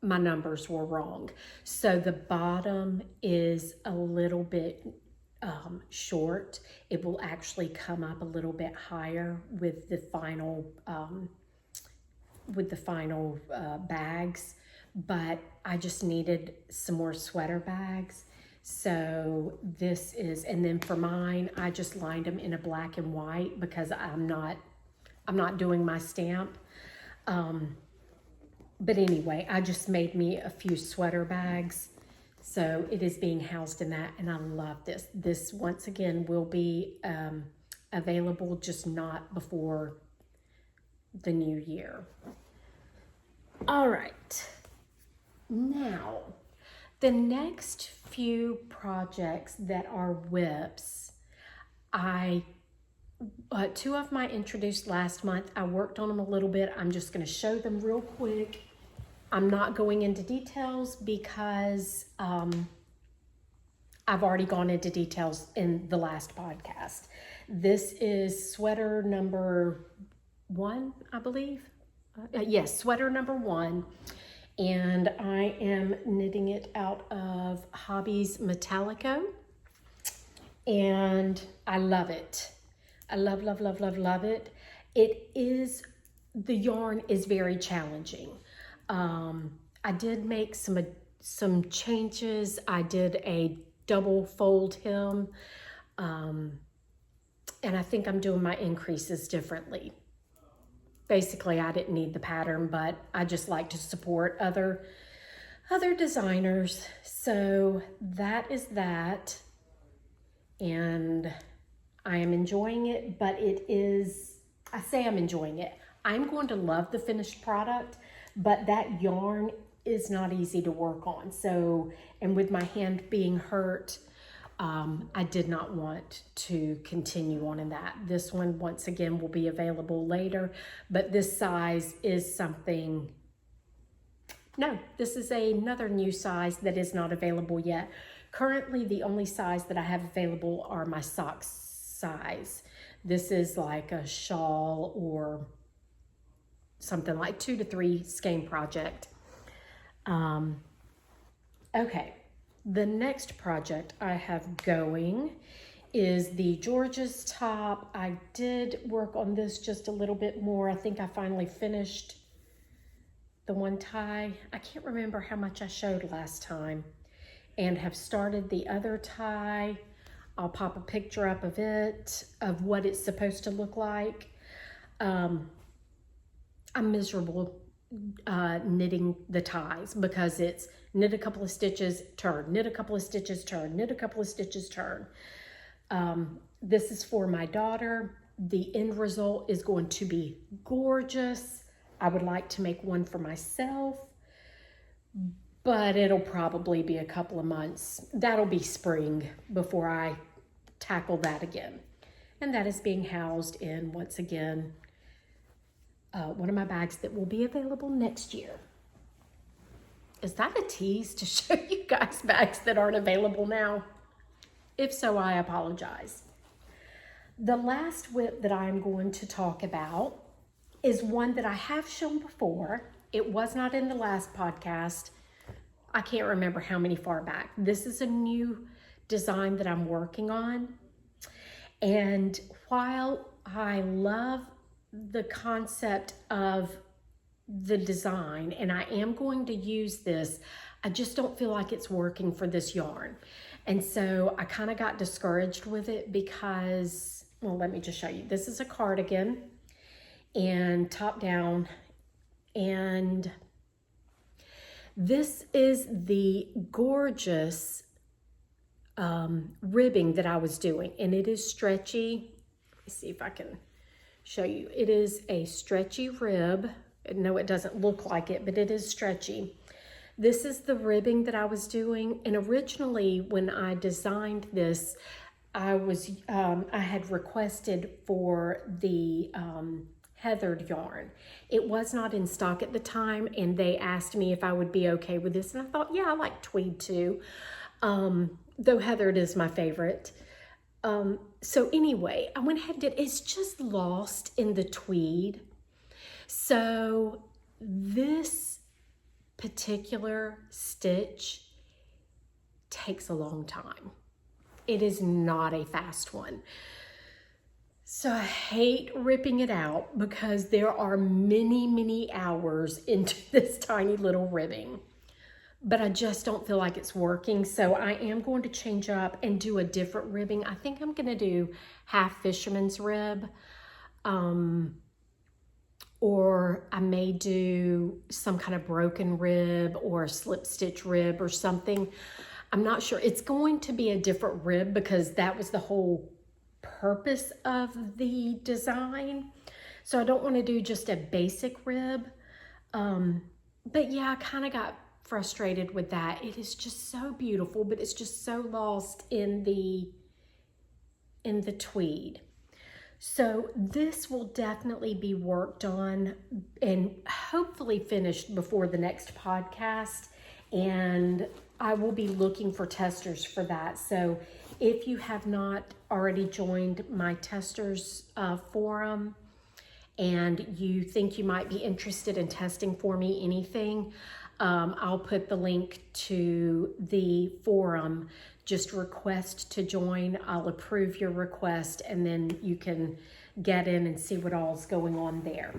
Speaker 1: my numbers were wrong. So the bottom is a little bit short. It will actually come up a little bit higher with the final bags, but I just needed some more sweater bags. So this is, and then for mine, I just lined them in a black and white because I'm not doing my stamp. But anyway, I just made me a few sweater bags. So it is being housed in that, and I love this. This, once again, will be available, just not before the new year. All right. Now, the next few projects that are whips, two of my introduced last month. I worked on them a little bit. I'm just going to show them real quick. I'm not going into details because I've already gone into details in the last podcast. This is sweater number 1, I believe. Yes, sweater number 1. And I am knitting it out of Hobbies Metallico. And I love it. I love, love, love, love, love it. The yarn is very challenging. I did make some changes. I did a double fold hem, and I think I'm doing my increases differently. Basically, I didn't need the pattern, but I just like to support other designers. So that is that, and I am enjoying it, but I say I'm enjoying it. I'm going to love the finished product, but that yarn is not easy to work on. So, and with my hand being hurt, I did not want to continue on in that. This one, once again, will be available later, but this size is something, no, this is another new size that is not available yet. Currently, the only size that I have available are my socks size. This is like a shawl or something like 2 to 3 skein project. Okay, the next project I have going is the George's top. I did work on this just a little bit more. I think I finally finished the one tie. I can't remember how much I showed last time, and have started the other tie. I'll pop a picture up of it, of what it's supposed to look like. I'm miserable knitting the ties because it's knit a couple of stitches, turn, knit a couple of stitches, turn, knit a couple of stitches, turn. This is for my daughter. The end result is going to be gorgeous. I would like to make one for myself, but it'll probably be a couple of months. That'll be spring before I tackle that again. And that is being housed in, once again, one of my bags that will be available next year. Is that a tease to show you guys bags that aren't available now? If so, I apologize. The last WIP that I'm going to talk about is one that I have shown before. It was not in the last podcast. I can't remember how many far back. This is a new design that I'm working on. And while I love the concept of the design, and I am going to use this, I just don't feel like it's working for this yarn. And so I kind of got discouraged with it because, well, let me just show you. This is a cardigan and top down, and this is the gorgeous ribbing that I was doing, and it is stretchy. Let me see if I can show you. It is a stretchy rib. No, it doesn't look like it, but it is stretchy. This is the ribbing that I was doing, and originally when I designed this, I had requested for the heathered yarn. It was not in stock at the time, and they asked me if I would be okay with this, and I thought, yeah, I like tweed too, though heathered is my favorite. So anyway, I went ahead and did, it's just lost in the tweed. So this particular stitch takes a long time. It is not a fast one. So I hate ripping it out because there are many, many hours into this tiny little ribbing. But I just don't feel like it's working. So I am going to change up and do a different ribbing. I think I'm going to do half fisherman's rib. Or I may do some kind of broken rib or a slip stitch rib or something. I'm not sure. It's going to be a different rib because that was the whole purpose of the design. So I don't want to do just a basic rib. But yeah, I kind of got frustrated with that. It is just so beautiful, but it's just so lost in the tweed. So this will definitely be worked on and hopefully finished before the next podcast. And I will be looking for testers for that. So if you have not already joined my testers forum and you think you might be interested in testing for me anything, I'll put the link to the forum. Just request to join. I'll approve your request, and then you can get in and see what all's going on there.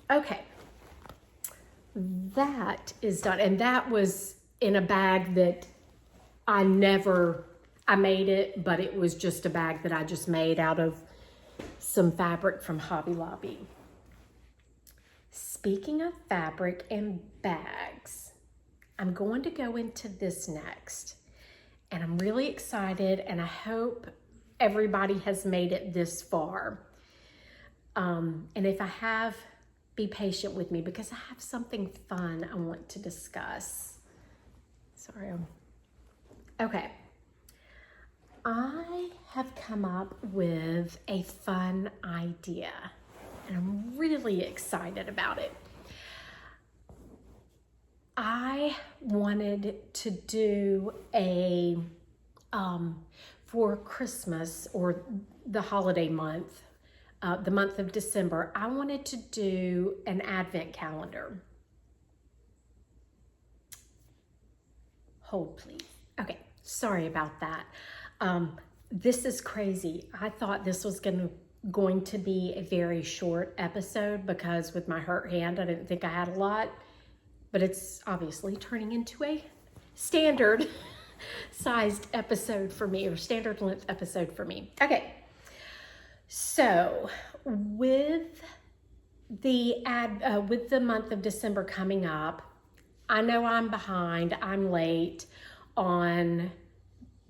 Speaker 1: Okay, that is done. And that was in a bag that I made it, but it was just a bag that I just made out of some fabric from Hobby Lobby. Speaking of fabric and bags, I'm going to go into this next, and I'm really excited, and I hope everybody has made it this far. And if I have, be patient with me because I have something fun I want to discuss. Sorry. Okay. I have come up with a fun idea, and I'm really excited about it. I wanted to do a, for Christmas or the holiday month, the month of December, I wanted to do an advent calendar. Hold please. Okay, sorry about that. This is crazy. I thought this was gonna going to be a very short episode because with my hurt hand, I didn't think I had a lot, but it's obviously turning into a standard sized episode for me, or standard length episode for me. Okay, so with the month of December coming up, I know I'm behind, I'm late on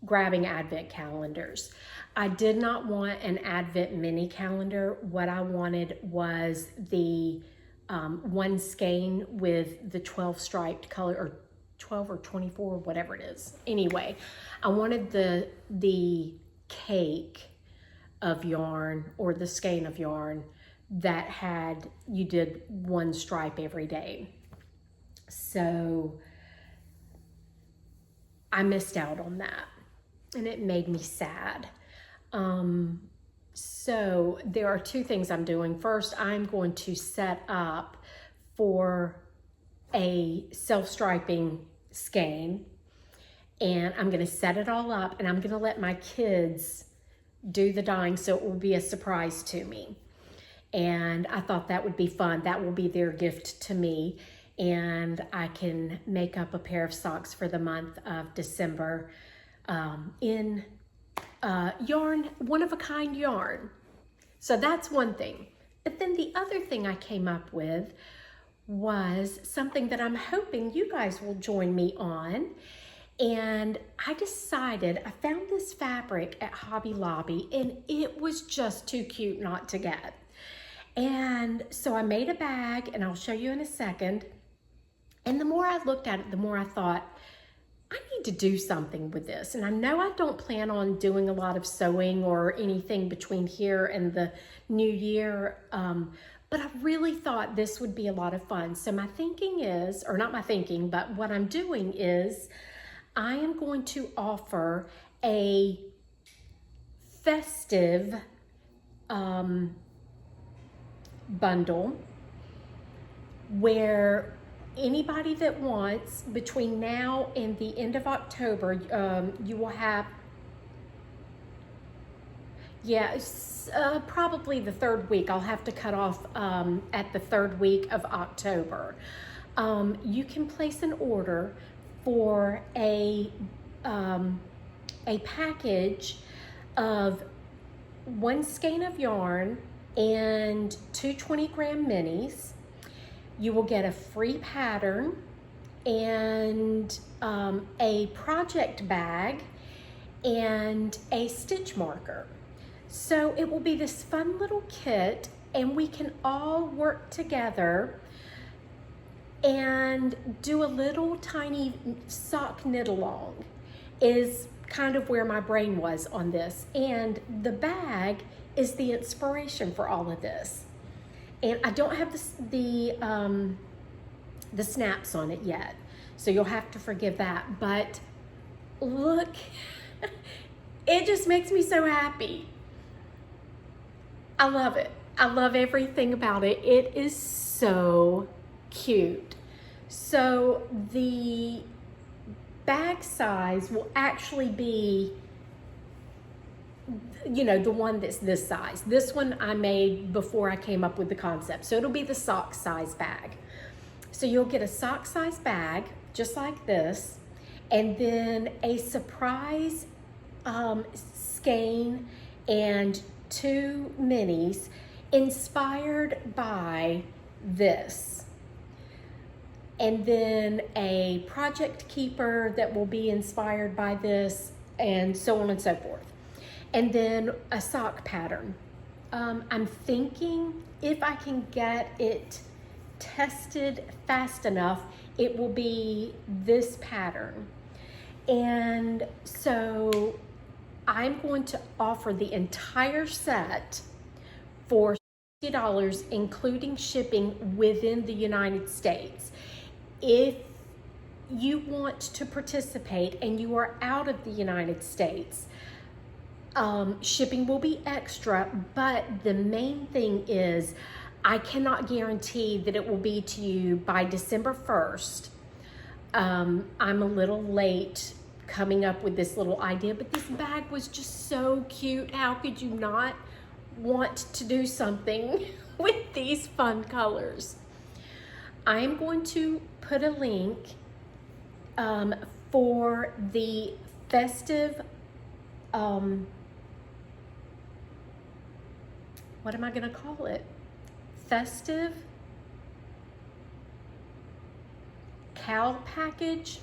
Speaker 1: grabbing Advent calendars. I did not want an Advent mini calendar. What I wanted was the one skein with the 12 striped color, or 12 or 24, whatever it is. Anyway, I wanted the cake of yarn, or the skein of yarn that had, you did one stripe every day. So I missed out on that, and it made me sad. So there are two things I'm doing. First, I'm going to set up for a self-striping skein, and I'm going to set it all up, and I'm going to let my kids do the dyeing, so it will be a surprise to me. And I thought that would be fun. That will be their gift to me, and I can make up a pair of socks for the month of December in yarn, one-of-a-kind yarn. So that's one thing. But then the other thing I came up with was something that I'm hoping you guys will join me on. And I decided, I found this fabric at Hobby Lobby, and it was just too cute not to get. And so I made a bag, and I'll show you in a second. And the more I looked at it, the more I thought, I need to do something with this. And I know I don't plan on doing a lot of sewing or anything between here and the new year, but I really thought this would be a lot of fun. So my thinking is, or not my thinking, but what I'm doing is I am going to offer a festive bundle where anybody that wants, between now and the end of October, you will have, probably the third week. I'll have to cut off at the third week of October. You can place an order for a package of one skein of yarn and two 20-gram minis. You will get a free pattern and a project bag and a stitch marker. So it will be this fun little kit, and we can all work together and do a little tiny sock knit along, is kind of where my brain was on this. And the bag is the inspiration for all of this. And I don't have the snaps on it yet, so you'll have to forgive that. But look, it just makes me so happy. I love it. I love everything about it. It is so cute. So the bag size will actually be, you know, the one that's this size. This one I made before I came up with the concept. So it'll be the sock size bag. So you'll get a sock size bag, just like this, and then a surprise skein and two minis inspired by this. And then a project keeper that will be inspired by this, and so on and so forth. And then a sock pattern. I'm thinking if I can get it tested fast enough, it will be this pattern. And so I'm going to offer the entire set for $60, including shipping within the United States. If you want to participate and you are out of the United States, shipping will be extra, but the main thing is I cannot guarantee that it will be to you by December 1st. I'm a little late coming up with this little idea, but this bag was just so cute. How could you not want to do something with these fun colors. I am going to put a link for the festive, what am I going to call it? Festive cowl package.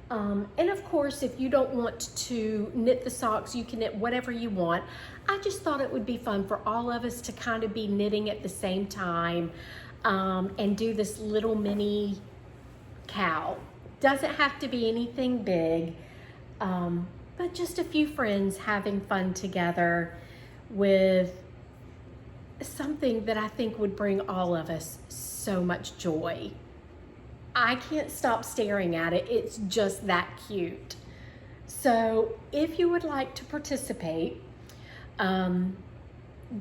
Speaker 1: And of course, if you don't want to knit the socks, you can knit whatever you want. I just thought it would be fun for all of us to kind of be knitting at the same time and do this little mini cowl. Doesn't have to be anything big, but just a few friends having fun together with something that I think would bring all of us so much joy. I can't stop staring at it. It's just that cute. So if you would like to participate,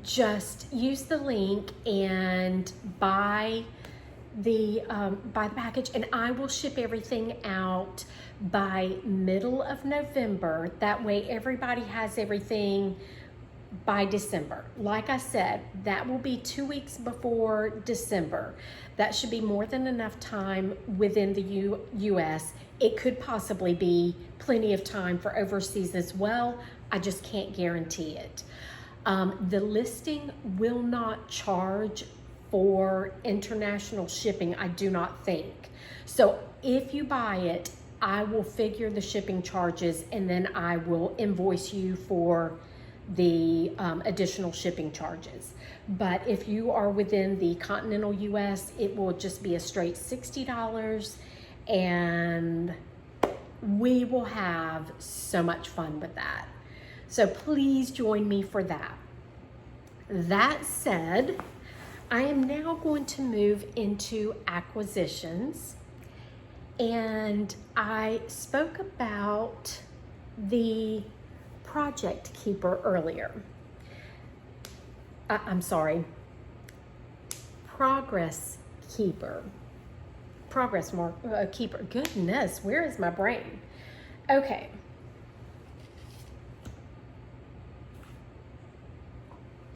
Speaker 1: just use the link and buy the package, and I will ship everything out by middle of November. That way everybody has everything by December. Like I said, that will be 2 weeks before December. That should be more than enough time within the US. It could possibly be plenty of time for overseas as well. I just can't guarantee it. The listing will not charge for international shipping, I do not think. So if you buy it, I will figure the shipping charges and then I will invoice you for the additional shipping charges. But if you are within the continental US, it will just be a straight $60, and we will have so much fun with that. So please join me for that. That said, I am now going to move into acquisitions, and I spoke about the Project Keeper earlier. I'm sorry, Progress Keeper. Keeper. Goodness, where is my brain? Okay.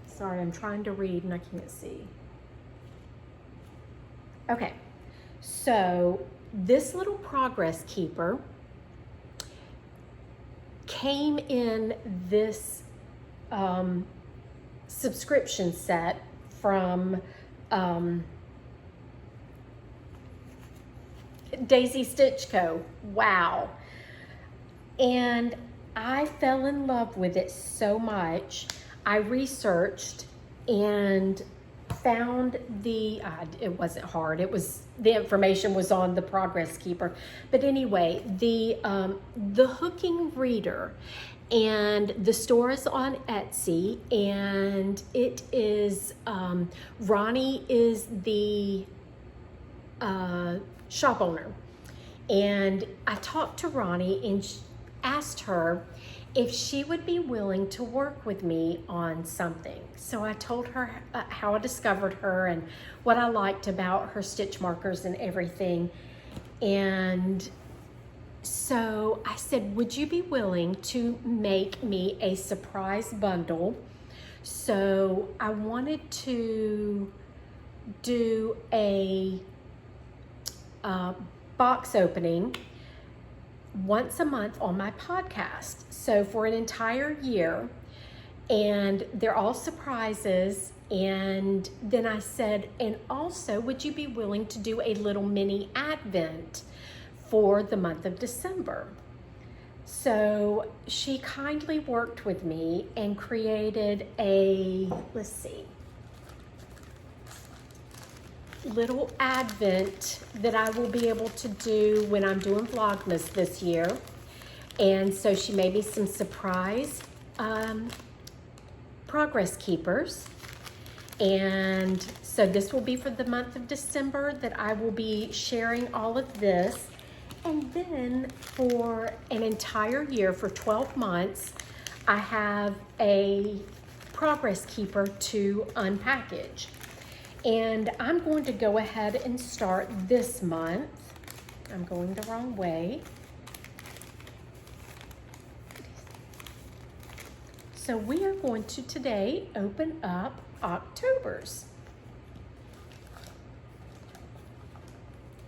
Speaker 1: Sorry, I'm trying to read and I can't see. Okay, so this little Progress Keeper came in this subscription set from Daisy Stitch Co. Wow. And I fell in love with it so much. I researched and found the, it wasn't hard, it was, the information was on the Progress Keeper. But anyway, the hooking reader, and the store is on Etsy, and it is, Ronnie is the shop owner. And I talked to Ronnie and asked her if she would be willing to work with me on something. So I told her how I discovered her and what I liked about her stitch markers and everything. And so I said, would you be willing to make me a surprise bundle? So I wanted to do a box opening once a month on my podcast. So for an entire year, and they're all surprises. And then I said, and also, would you be willing to do a little mini advent for the month of December? So she kindly worked with me and created a, let's see, little advent that I will be able to do when I'm doing Vlogmas this year. And so she made me some surprise Progress Keepers. And so this will be for the month of December that I will be sharing all of this. And then for an entire year, for 12 months, I have a Progress Keeper to unpackage. And I'm going to go ahead and start this month. I'm going the wrong way. So we are going to today open up October's.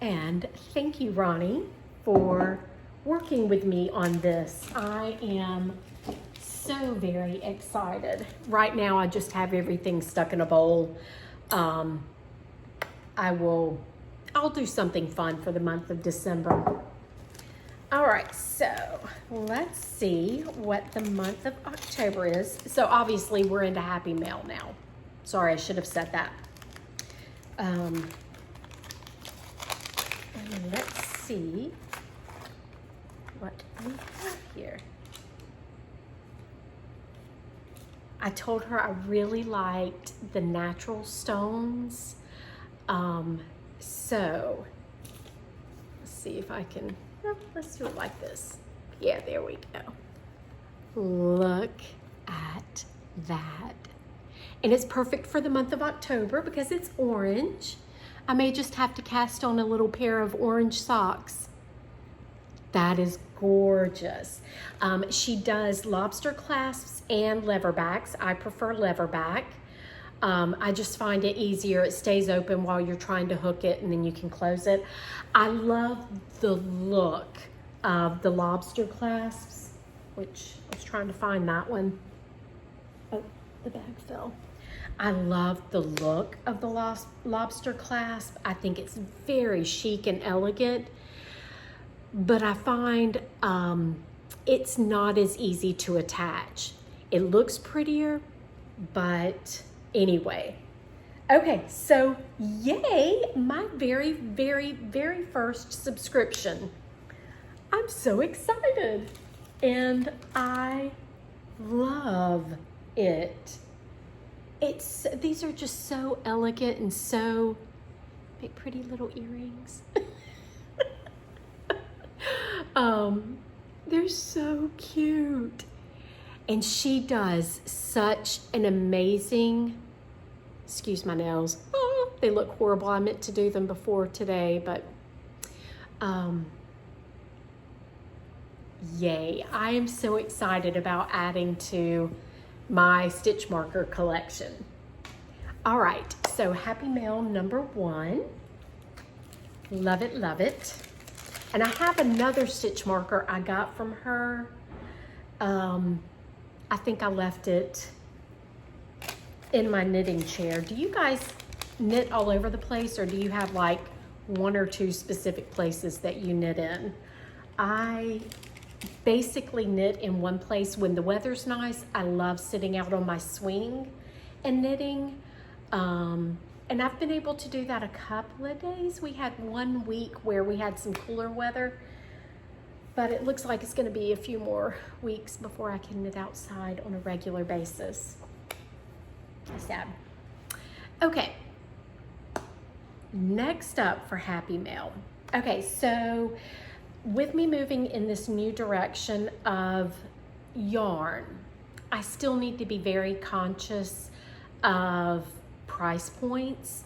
Speaker 1: And thank you, Ronnie, for working with me on this. I am so very excited. Right now, I just have everything stuck in a bowl. I'll do something fun for the month of December. All right, so let's see what the month of October is. So obviously we're into Happy Mail now. Sorry, I should have said that. And let's see what we have here. I told her I really liked the natural stones. So let's see if I can, let's do it like this. Yeah, there we go. Look at that. And it's perfect for the month of October because it's orange. I may just have to cast on a little pair of orange socks. That is gorgeous. She does lobster clasps and leverbacks. I prefer leverback. I just find it easier. It stays open while you're trying to hook it and then you can close it. I love the look of the lobster clasps, which I was trying to find that one. Oh, the bag fell. I love the look of the lobster clasp. I think it's very chic and elegant, but I find it's not as easy to attach. It looks prettier, but anyway. Okay, so yay, my very, very, very first subscription. I'm so excited and I love it. These are just so elegant and so big, pretty little earrings. They're so cute. And she does such an amazing, excuse my nails. Oh, they look horrible. I meant to do them before today, but yay. I am so excited about adding to my stitch marker collection. All right, so Happy Mail number 1. Love it, love it. And I have another stitch marker I got from her. I think I left it in my knitting chair. Do you guys knit all over the place, or do you have like 1 or 2 specific places that you knit in? I basically knit in one place when the weather's nice. I love sitting out on my swing and knitting. And I've been able to do that a couple of days. We had 1 week where we had some cooler weather, but it looks like it's going to be a few more weeks before I can knit outside on a regular basis. Sad. Okay. Next up for Happy Mail. Okay, so with me moving in this new direction of yarn, I still need to be very conscious of price points.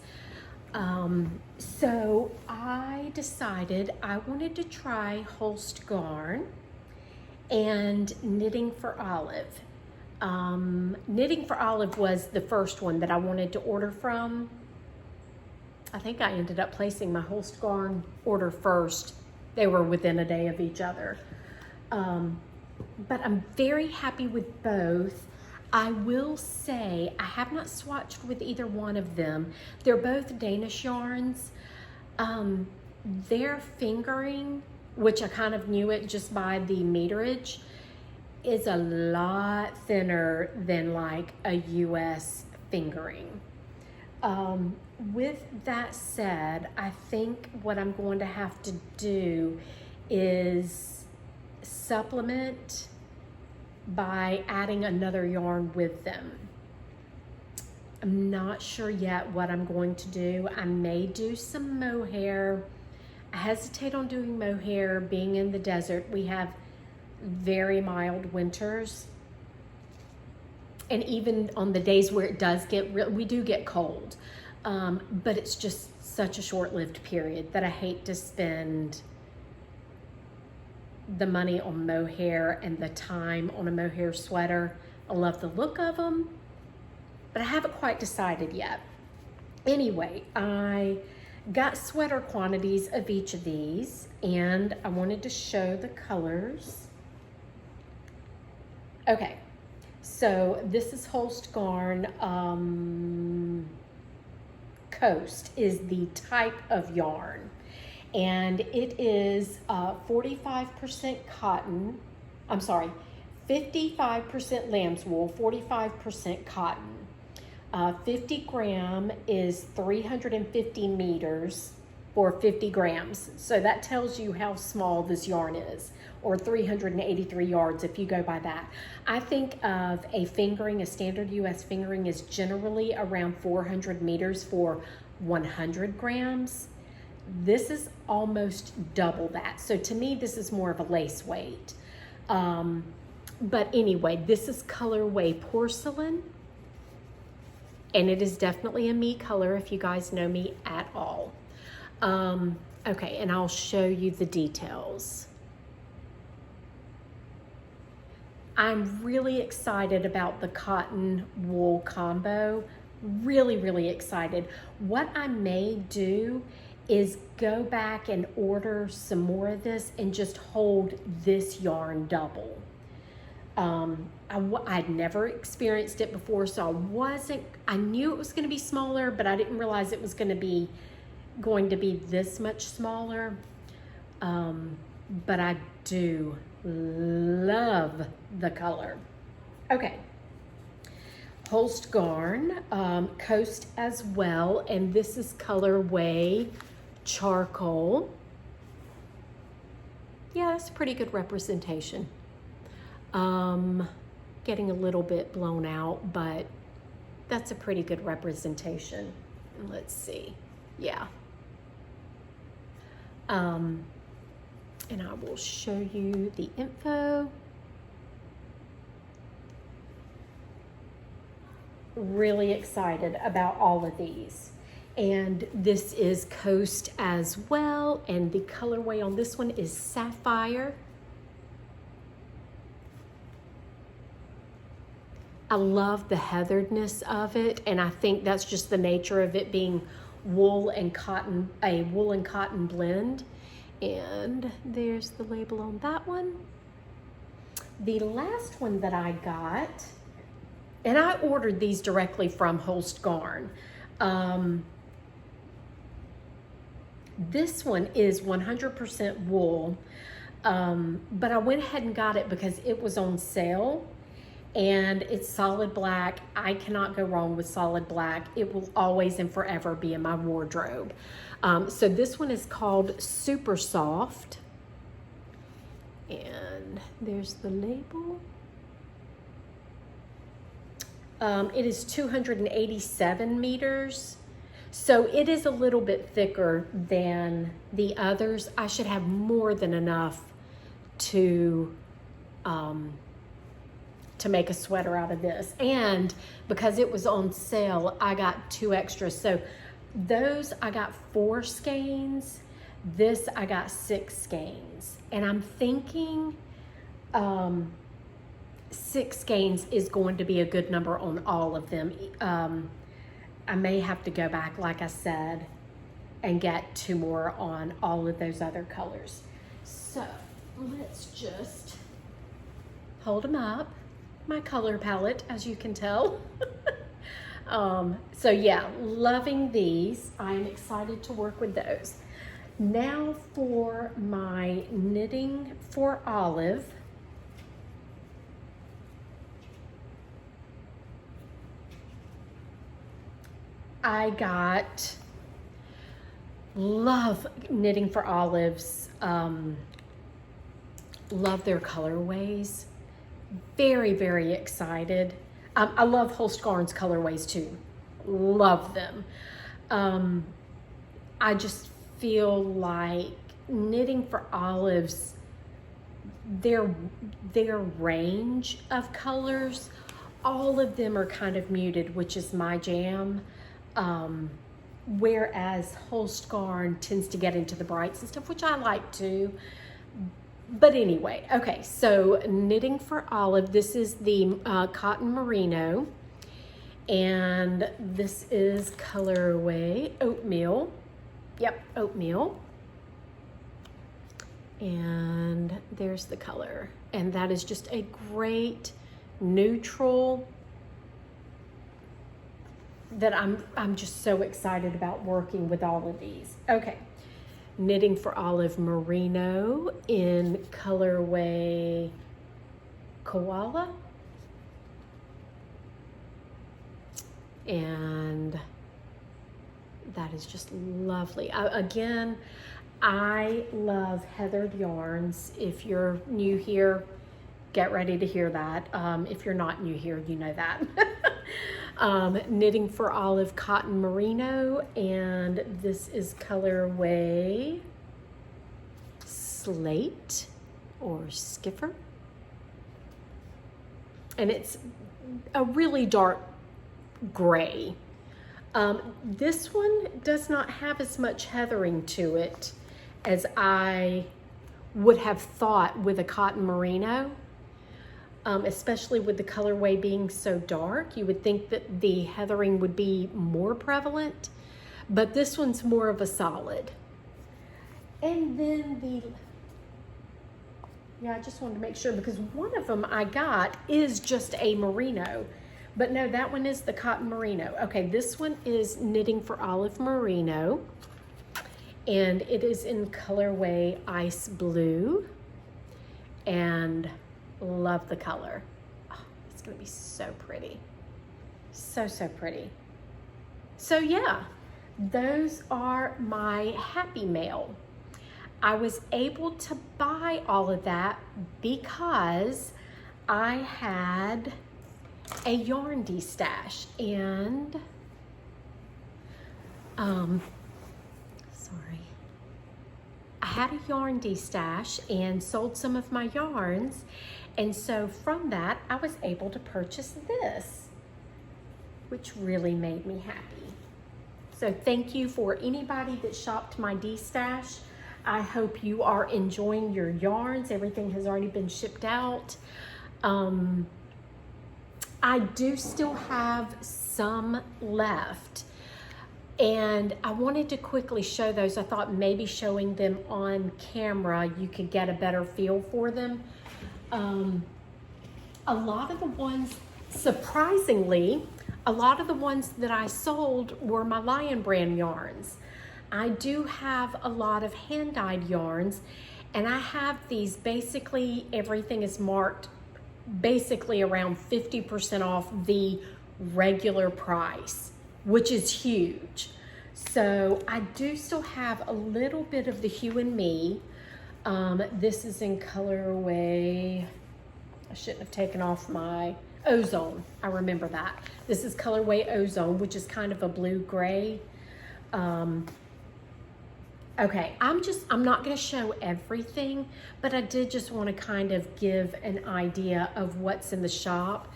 Speaker 1: So I decided I wanted to try Holst Garn and Knitting for Olive. Knitting for Olive was the first one that I wanted to order from. I think I ended up placing my Holst Garn order first. They were within a day of each other. But I'm very happy with both. I will say I have not swatched with either one of them. They're both Danish yarns. Their fingering, which I kind of knew it just by the meterage, is a lot thinner than like a US fingering. With that said, I think what I'm going to have to do is supplement by adding another yarn with them. I'm not sure yet what I'm going to do. I may do some mohair. I hesitate on doing mohair. Being in the desert, we have very mild winters. And even on the days where it does get we do get cold. But it's just such a short-lived period that I hate to spend the money on mohair and the time on a mohair sweater I love the look of them, but I haven't quite decided yet. Anyway, I got sweater quantities of each of these, and I wanted to show the colors. Okay, so this is Holst Garn. Coast is the type of yarn, and it is 45% cotton. I'm sorry, 55% lamb's wool, 45% cotton. 50 gram is 350 meters for 50 grams. So that tells you how small this yarn is, or 383 yards if you go by that. I think of a fingering, a standard US fingering is generally around 400 meters for 100 grams. This is almost double that. So to me, this is more of a lace weight. But anyway, this is colorway porcelain. And it is definitely a me color if you guys know me at all. Okay, and I'll show you the details. I'm really excited about the cotton wool combo. Really, really excited. What I may do is go back and order some more of this and just hold this yarn double. I'd never experienced it before, so I knew it was going to be smaller, but I didn't realize it was going to be this much smaller. But I do love the color. Okay, Holst Garn, Coast as well, and this is colorway charcoal. Yeah, that's a pretty good representation. Getting a little bit blown out, but that's a pretty good representation. Let's see. Yeah. And I will show you the info. Really excited about all of these. And this is Coast as well, and the colorway on this one is Sapphire. I love the heatheredness of it, and I think that's just the nature of it being wool and cotton, a wool and cotton blend. And there's the label on that one. The last one that I got, and I ordered these directly from Holst Garn. This one is 100% wool, but I went ahead and got it because it was on sale. And it's solid black. I cannot go wrong with solid black. It will always and forever be in my wardrobe. So this one is called SuperSoft. And there's the label. It is 287 meters. So it is a little bit thicker than the others. I should have more than enough to make a sweater out of this. And because it was on sale, I got 2 extras. So those I got 4 skeins. This I got 6 skeins. And I'm thinking 6 skeins is going to be a good number on all of them. I may have to go back, like I said, and get 2 more on all of those other colors. So let's just hold them up. My color palette, as you can tell. So yeah, loving these. I'm excited to work with those. Now for my knitting for Olive. I love knitting for Olives. Love their colorways. Very, very excited. I love Holst Garn's colorways too. Love them. I just feel like knitting for Olives, their range of colors, all of them are kind of muted, which is my jam. Whereas Holst Garn tends to get into the brights and stuff, which I like too. But anyway, okay, so Knitting for Olive, this is the cotton merino, and this is colorway oatmeal. Yep, oatmeal. And there's the color, and that is just a great neutral that I'm just so excited about working with all of these. Okay. Knitting for Olive merino in colorway koala, and that is just lovely. Again, I love heathered yarns. If you're new here, get ready to hear that. If you're not new here, you know that. Knitting for Olive cotton merino, and this is colorway slate or skiffer, and it's a really dark gray. This one does not have as much heathering to it as I would have thought with a cotton merino. Especially with the colorway being so dark, you would think that the heathering would be more prevalent, but this one's more of a solid. And then I just wanted to make sure, because one of them I got is just a merino, but no, that one is the cotton merino. Okay, this one is Knitting for Olive merino, and it is in colorway ice blue, and love the color. Oh, it's gonna be so pretty. So pretty. So yeah, those are my happy mail. I was able to buy all of that because I had a yarn destash, and I had a yarn destash and sold some of my yarns. And so from that, I was able to purchase this, which really made me happy. So thank you for anybody that shopped my destash. I hope you are enjoying your yarns. Everything has already been shipped out. I do still have some left, and I wanted to quickly show those. I thought maybe showing them on camera, you could get a better feel for them. A lot of the ones, surprisingly, a lot of the ones that I sold were my Lion brand yarns. I do have a lot of hand-dyed yarns, and I have these, basically everything is marked basically around 50% off the regular price, which is huge. So I do still have a little bit of the Hue and Me. This is in colorway, I shouldn't have taken off my Ozone. I remember that. This is colorway Ozone, which is kind of a blue-gray. Okay, I'm not gonna show everything, but I did just want to kind of give an idea of what's in the shop.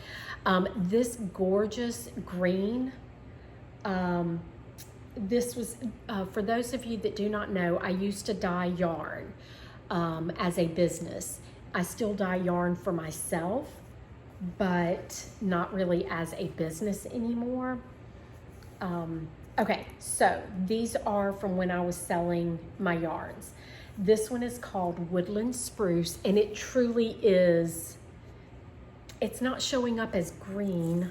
Speaker 1: This gorgeous green, this was, for those of you that do not know, I used to dye yarn as a business. I still dye yarn for myself, but not really as a business anymore. Okay, so these are from when I was selling my yarns. This one is called Woodland Spruce, and it truly is, it's not showing up as green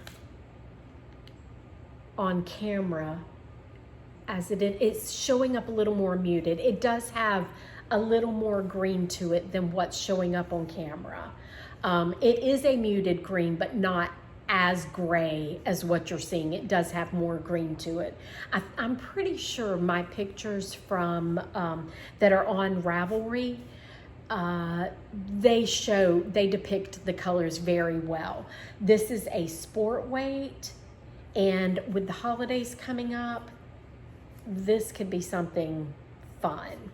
Speaker 1: on camera as it's showing up a little more muted. It does have a little more green to it than what's showing up on camera. It is a muted green, but not as gray as what you're seeing. It does have more green to it. I'm pretty sure my pictures from that are on Ravelry, they depict the colors very well. This is a sport weight, and with the holidays coming up, this could be something fun.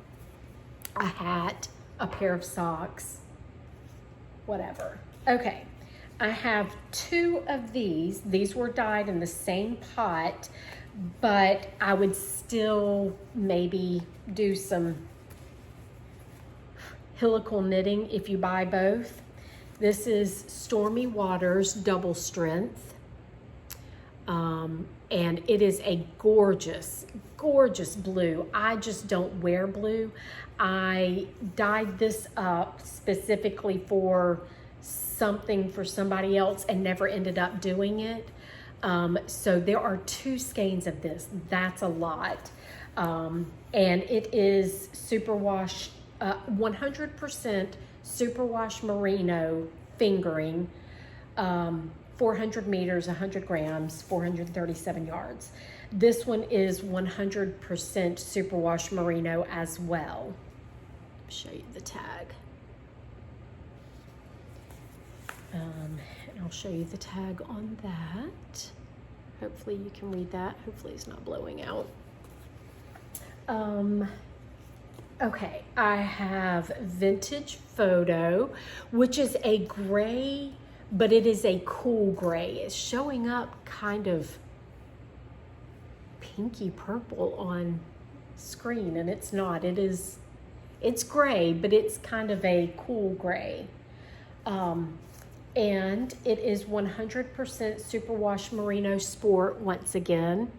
Speaker 1: A hat, a pair of socks, whatever. Okay, I have 2 of these. These were dyed in the same pot, but I would still maybe do some helical knitting if you buy both. This is Stormy Waters double strength. And it is a gorgeous, gorgeous blue. I just don't wear blue. I dyed this up specifically for something for somebody else and never ended up doing it. So there are 2 skeins of this. That's a lot. And it is superwash, 100% superwash merino fingering, 400 meters, 100 grams, 437 yards. This one is 100% superwash merino as well. Show you the tag. And I'll show you the tag on that. Hopefully you can read that. Hopefully it's not blowing out. Okay, I have Vintage Photo, which is a gray, but it is a cool gray. It's showing up kind of pinky purple on screen, and it's not. It's gray, but it's kind of a cool gray. And it is 100% superwash merino sport once again.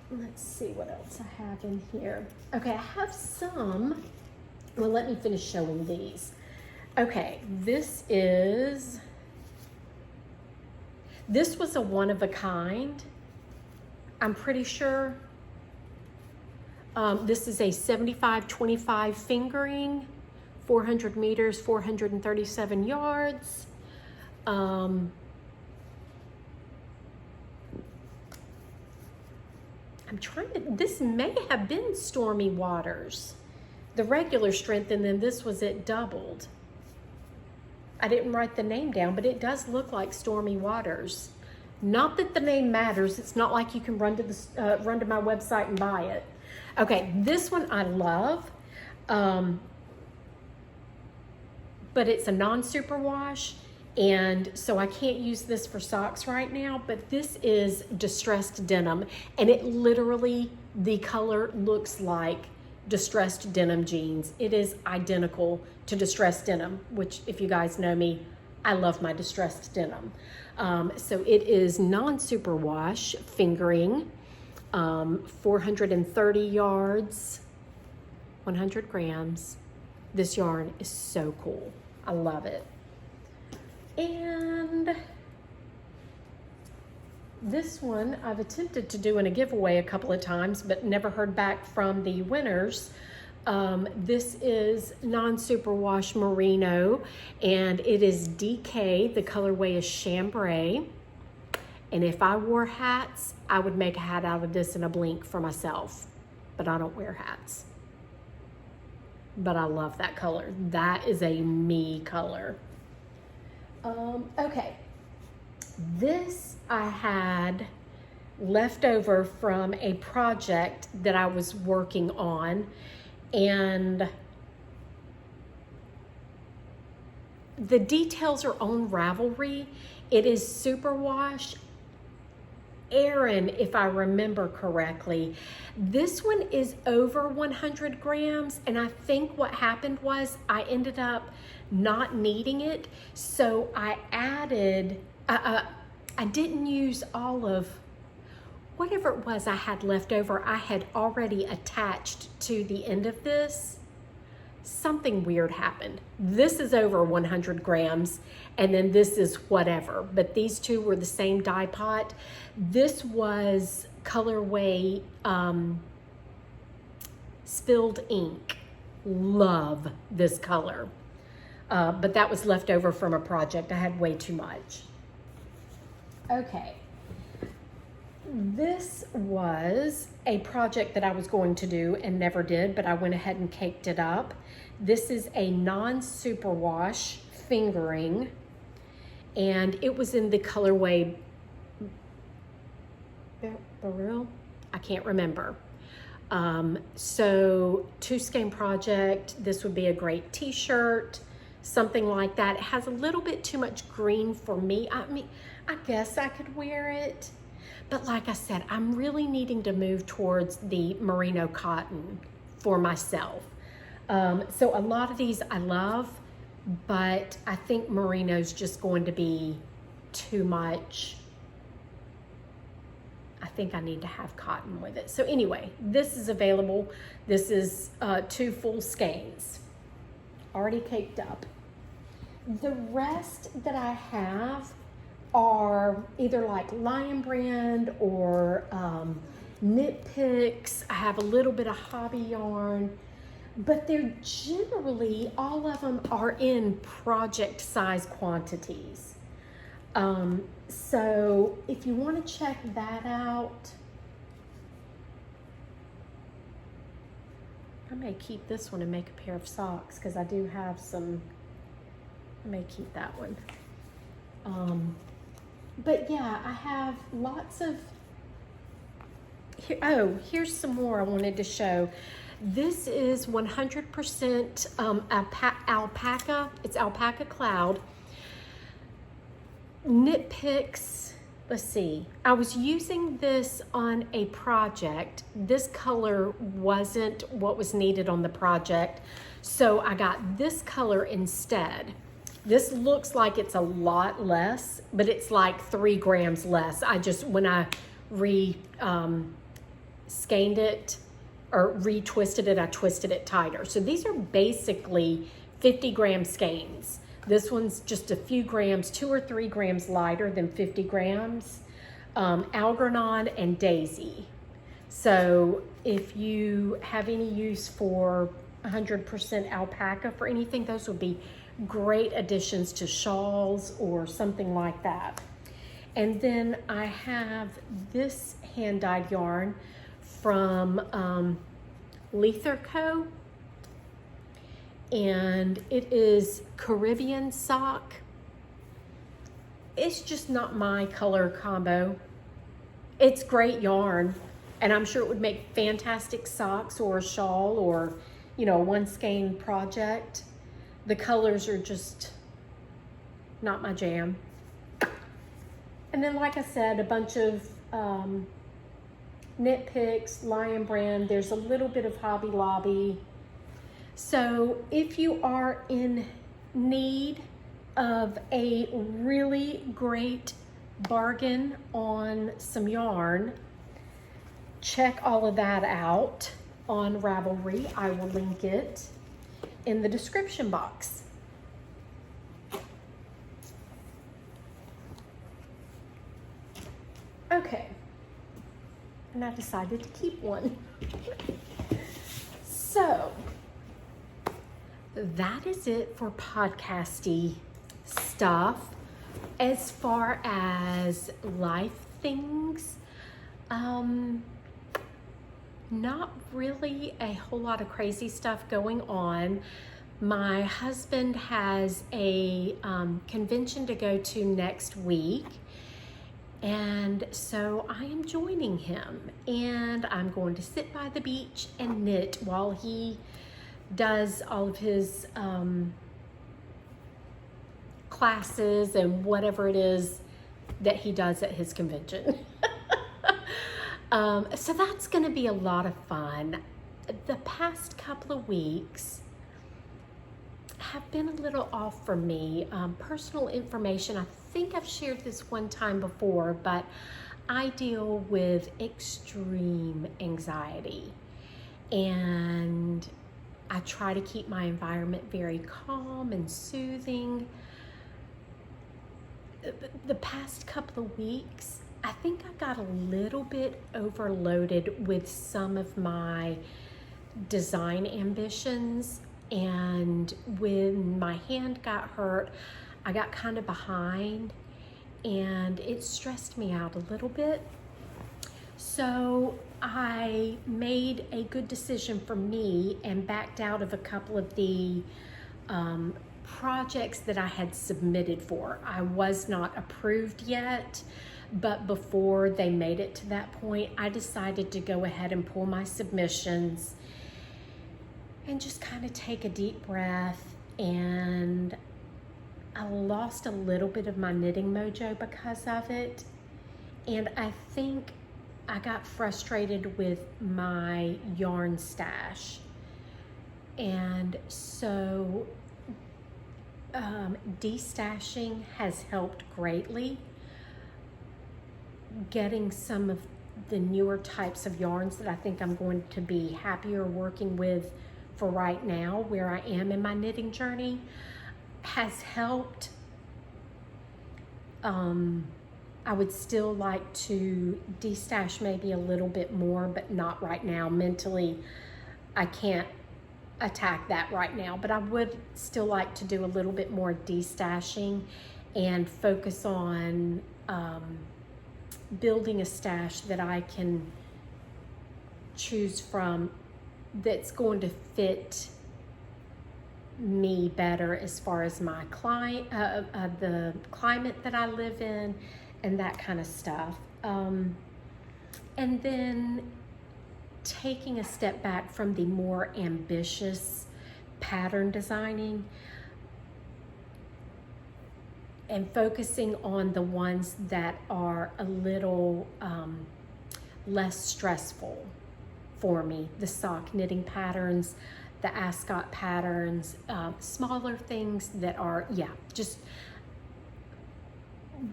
Speaker 1: Let's see what else I have in here. Okay, I have some. Well, let me finish showing these. Okay, this was a one of a kind, I'm pretty sure. This is a 75-25 fingering, 400 meters, 437 yards. I'm trying to, this may have been Stormy Waters, the regular strength, and then this was it doubled. I didn't write the name down, but it does look like Stormy Waters. Not that the name matters. It's not like you can run to my website and buy it. Okay, this one I love, but it's a non-superwash, and so I can't use this for socks right now, but this is distressed denim, and it literally, the color looks like distressed denim jeans. It is identical to distressed denim, which if you guys know me, I love my distressed denim. So it is non-superwash fingering, 430 yards, 100 grams. This yarn is so cool. I love it. And this one I've attempted to do in a giveaway a couple of times, but never heard back from the winners. This is non-superwash merino, and it is DK. The colorway is chambray. And if I wore hats, I would make a hat out of this in a blink for myself, but I don't wear hats. But I love that color. That is a me color. Okay, this I had left over from a project that I was working on, and the details are on Ravelry. It is superwash Aran, if I remember correctly. This one is over 100 grams, and I think what happened was I ended up not needing it, so I added, I didn't use all of whatever it was I had left over. I had already attached to the end of this. Something weird happened. This is over 100 grams, and then this is whatever, but these two were the same dye pot. This was colorway Spilled Ink. Love this color. But that was left over from a project. I had way too much. Okay. This was a project that I was going to do and never did, but I went ahead and caked it up. This is a non-superwash fingering, and it was in the colorway Beryl? I can't remember. So 2 skein project. This would be a great t-shirt, something like that. It has a little bit too much green for me. I mean, I guess I could wear it, but like I said, I'm really needing to move towards the merino cotton for myself. So a lot of these I love, but I think Merino's just going to be too much. I think I need to have cotton with it. So anyway, this is available. This is 2 full skeins, already caked up. The rest that I have are either like Lion Brand or knit picks. I have a little bit of hobby yarn, but they're generally, all of them are in project size quantities. So if you want to check that out, I may keep this one and make a pair of socks because I do have some. I may keep that one. But yeah, I have lots of, here's some more I wanted to show. This is 100% alpaca. It's alpaca cloud. Knit picks, let's see. I was using this on a project. This color wasn't what was needed on the project, so I got this color instead. This looks like it's a lot less, but it's like 3 grams less. When I skeined it or retwisted it, I twisted it tighter. So these are basically 50 gram skeins. This one's just a few grams, 2 or 3 grams lighter than 50 grams. Algernon and Daisy. So if you have any use for 100% alpaca for anything, those would be great additions to shawls or something like that. And then I have this hand-dyed yarn from Leather Co. And it is Caribbean sock. It's just not my color combo. It's great yarn, and I'm sure it would make fantastic socks or a shawl or, you know, a 1 skein project. The colors are just not my jam. And then, like I said, a bunch of knit picks, Lion Brand. There's a little bit of Hobby Lobby. So if you are in need of a really great bargain on some yarn, check all of that out on Ravelry. I will link it in the description box. Okay, and I decided to keep one. So that is it for podcasty stuff. As far as life things, not really a whole lot of crazy stuff going on. My husband has a convention to go to next week, and so I am joining him, and I'm going to sit by the beach and knit while he does all of his classes and whatever it is that he does at his convention. So that's going to be a lot of fun. The past couple of weeks have been a little off for me. Personal information, I think I've shared this one time before, but I deal with extreme anxiety, and I try to keep my environment very calm and soothing. The past couple of weeks, I think I got a little bit overloaded with some of my design ambitions, and when my hand got hurt, I got kind of behind, and it stressed me out a little bit. So I made a good decision for me and backed out of a couple of the projects that I had submitted for. I was not approved yet, but before they made it to that point, I decided to go ahead and pull my submissions and just kind of take a deep breath. And I lost a little bit of my knitting mojo because of it. And I think I got frustrated with my yarn stash. And so destashing has helped greatly. Getting some of the newer types of yarns that I think I'm going to be happier working with for right now, where I am in my knitting journey, has helped. I would still like to destash maybe a little bit more, but not right now. Mentally, I can't attack that right now, but I would still like to do a little bit more destashing and focus on building a stash that I can choose from that's going to fit me better as far as my client, the climate that I live in, and that kind of stuff. And then taking a step back from the more ambitious pattern designing and focusing on the ones that are a little less stressful for me. The sock knitting patterns, the Ascot patterns, smaller things that are, yeah, just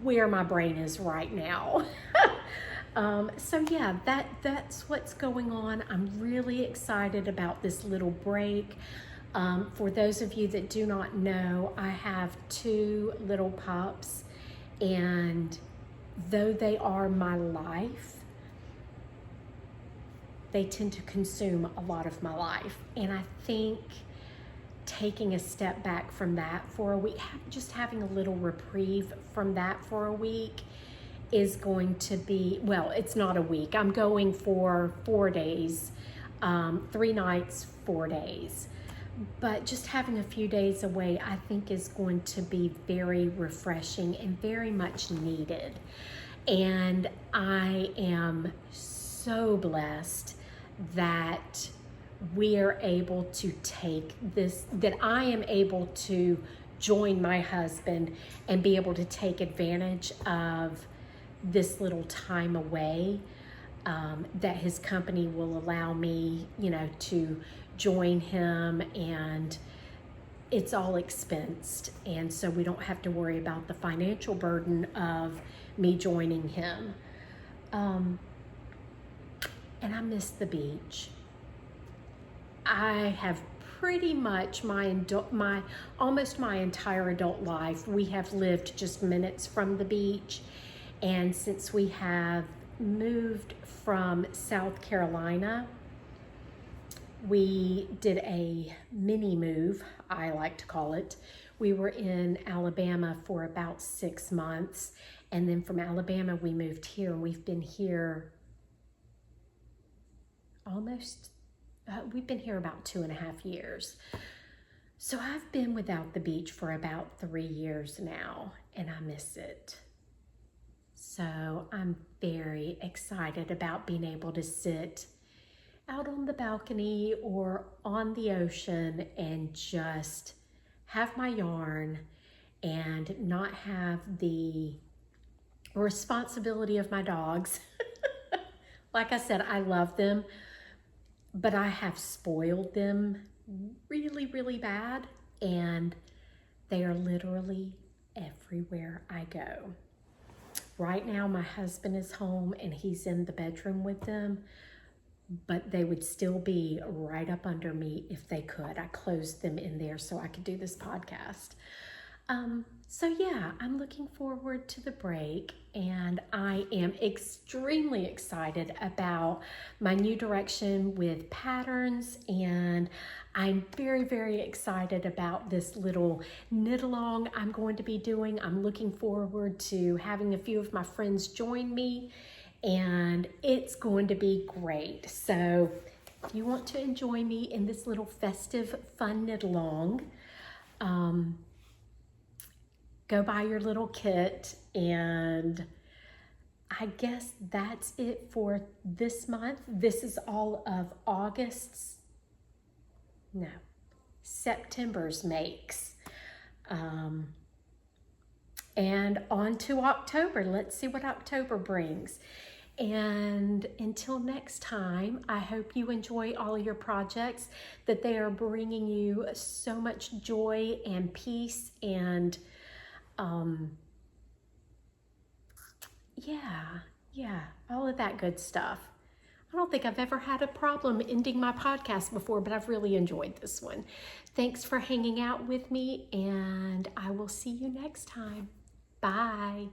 Speaker 1: where my brain is right now. So yeah, that's what's going on. I'm really excited about this little break. For those of you that do not know, I have 2 little pups, and though they are my life, they tend to consume a lot of my life. And I think taking a step back from that for a week, just having a little reprieve from that for a week is going to be, well, it's not a week. I'm going for 4 days, 3 nights, 4 days. But just having a few days away, I think, is going to be very refreshing and very much needed. And I am so blessed that we are able to take this, that I am able to join my husband and be able to take advantage of this little time away, that his company will allow me, you know, to join him, and it's all expensed, and so we don't have to worry about the financial burden of me joining him. And I miss the beach. I have pretty much almost my entire adult life, we have lived just minutes from the beach. And since we have moved from South Carolina, we did a mini move, I like to call it. We were in Alabama for about 6 months, and then from Alabama we moved here, and we've been here we've been here about 2.5 years. So I've been without the beach for about 3 years now, and I miss it. So I'm very excited about being able to sit out on the balcony or on the ocean and just have my yarn and not have the responsibility of my dogs. Like I said, I love them, but I have spoiled them really, really bad, and they are literally everywhere I go. Right now, my husband is home and he's in the bedroom with them, but they would still be right up under me if they could. I closed them in there so I could do this podcast. So yeah, I'm looking forward to the break, and I am extremely excited about my new direction with patterns, and I'm very, very excited about this little knit along I'm going to be doing. I'm looking forward to having a few of my friends join me, and it's going to be great. So if you want to enjoy me in this little festive fun knit along, go buy your little kit, and I guess that's it for this month. This is all of September's makes. And on to October. Let's see what October brings. And until next time, I hope you enjoy all your projects, that they are bringing you so much joy and peace and yeah, all of that good stuff. I don't think I've ever had a problem ending my podcast before, but I've really enjoyed this one. Thanks for hanging out with me, and I will see you next time. Bye.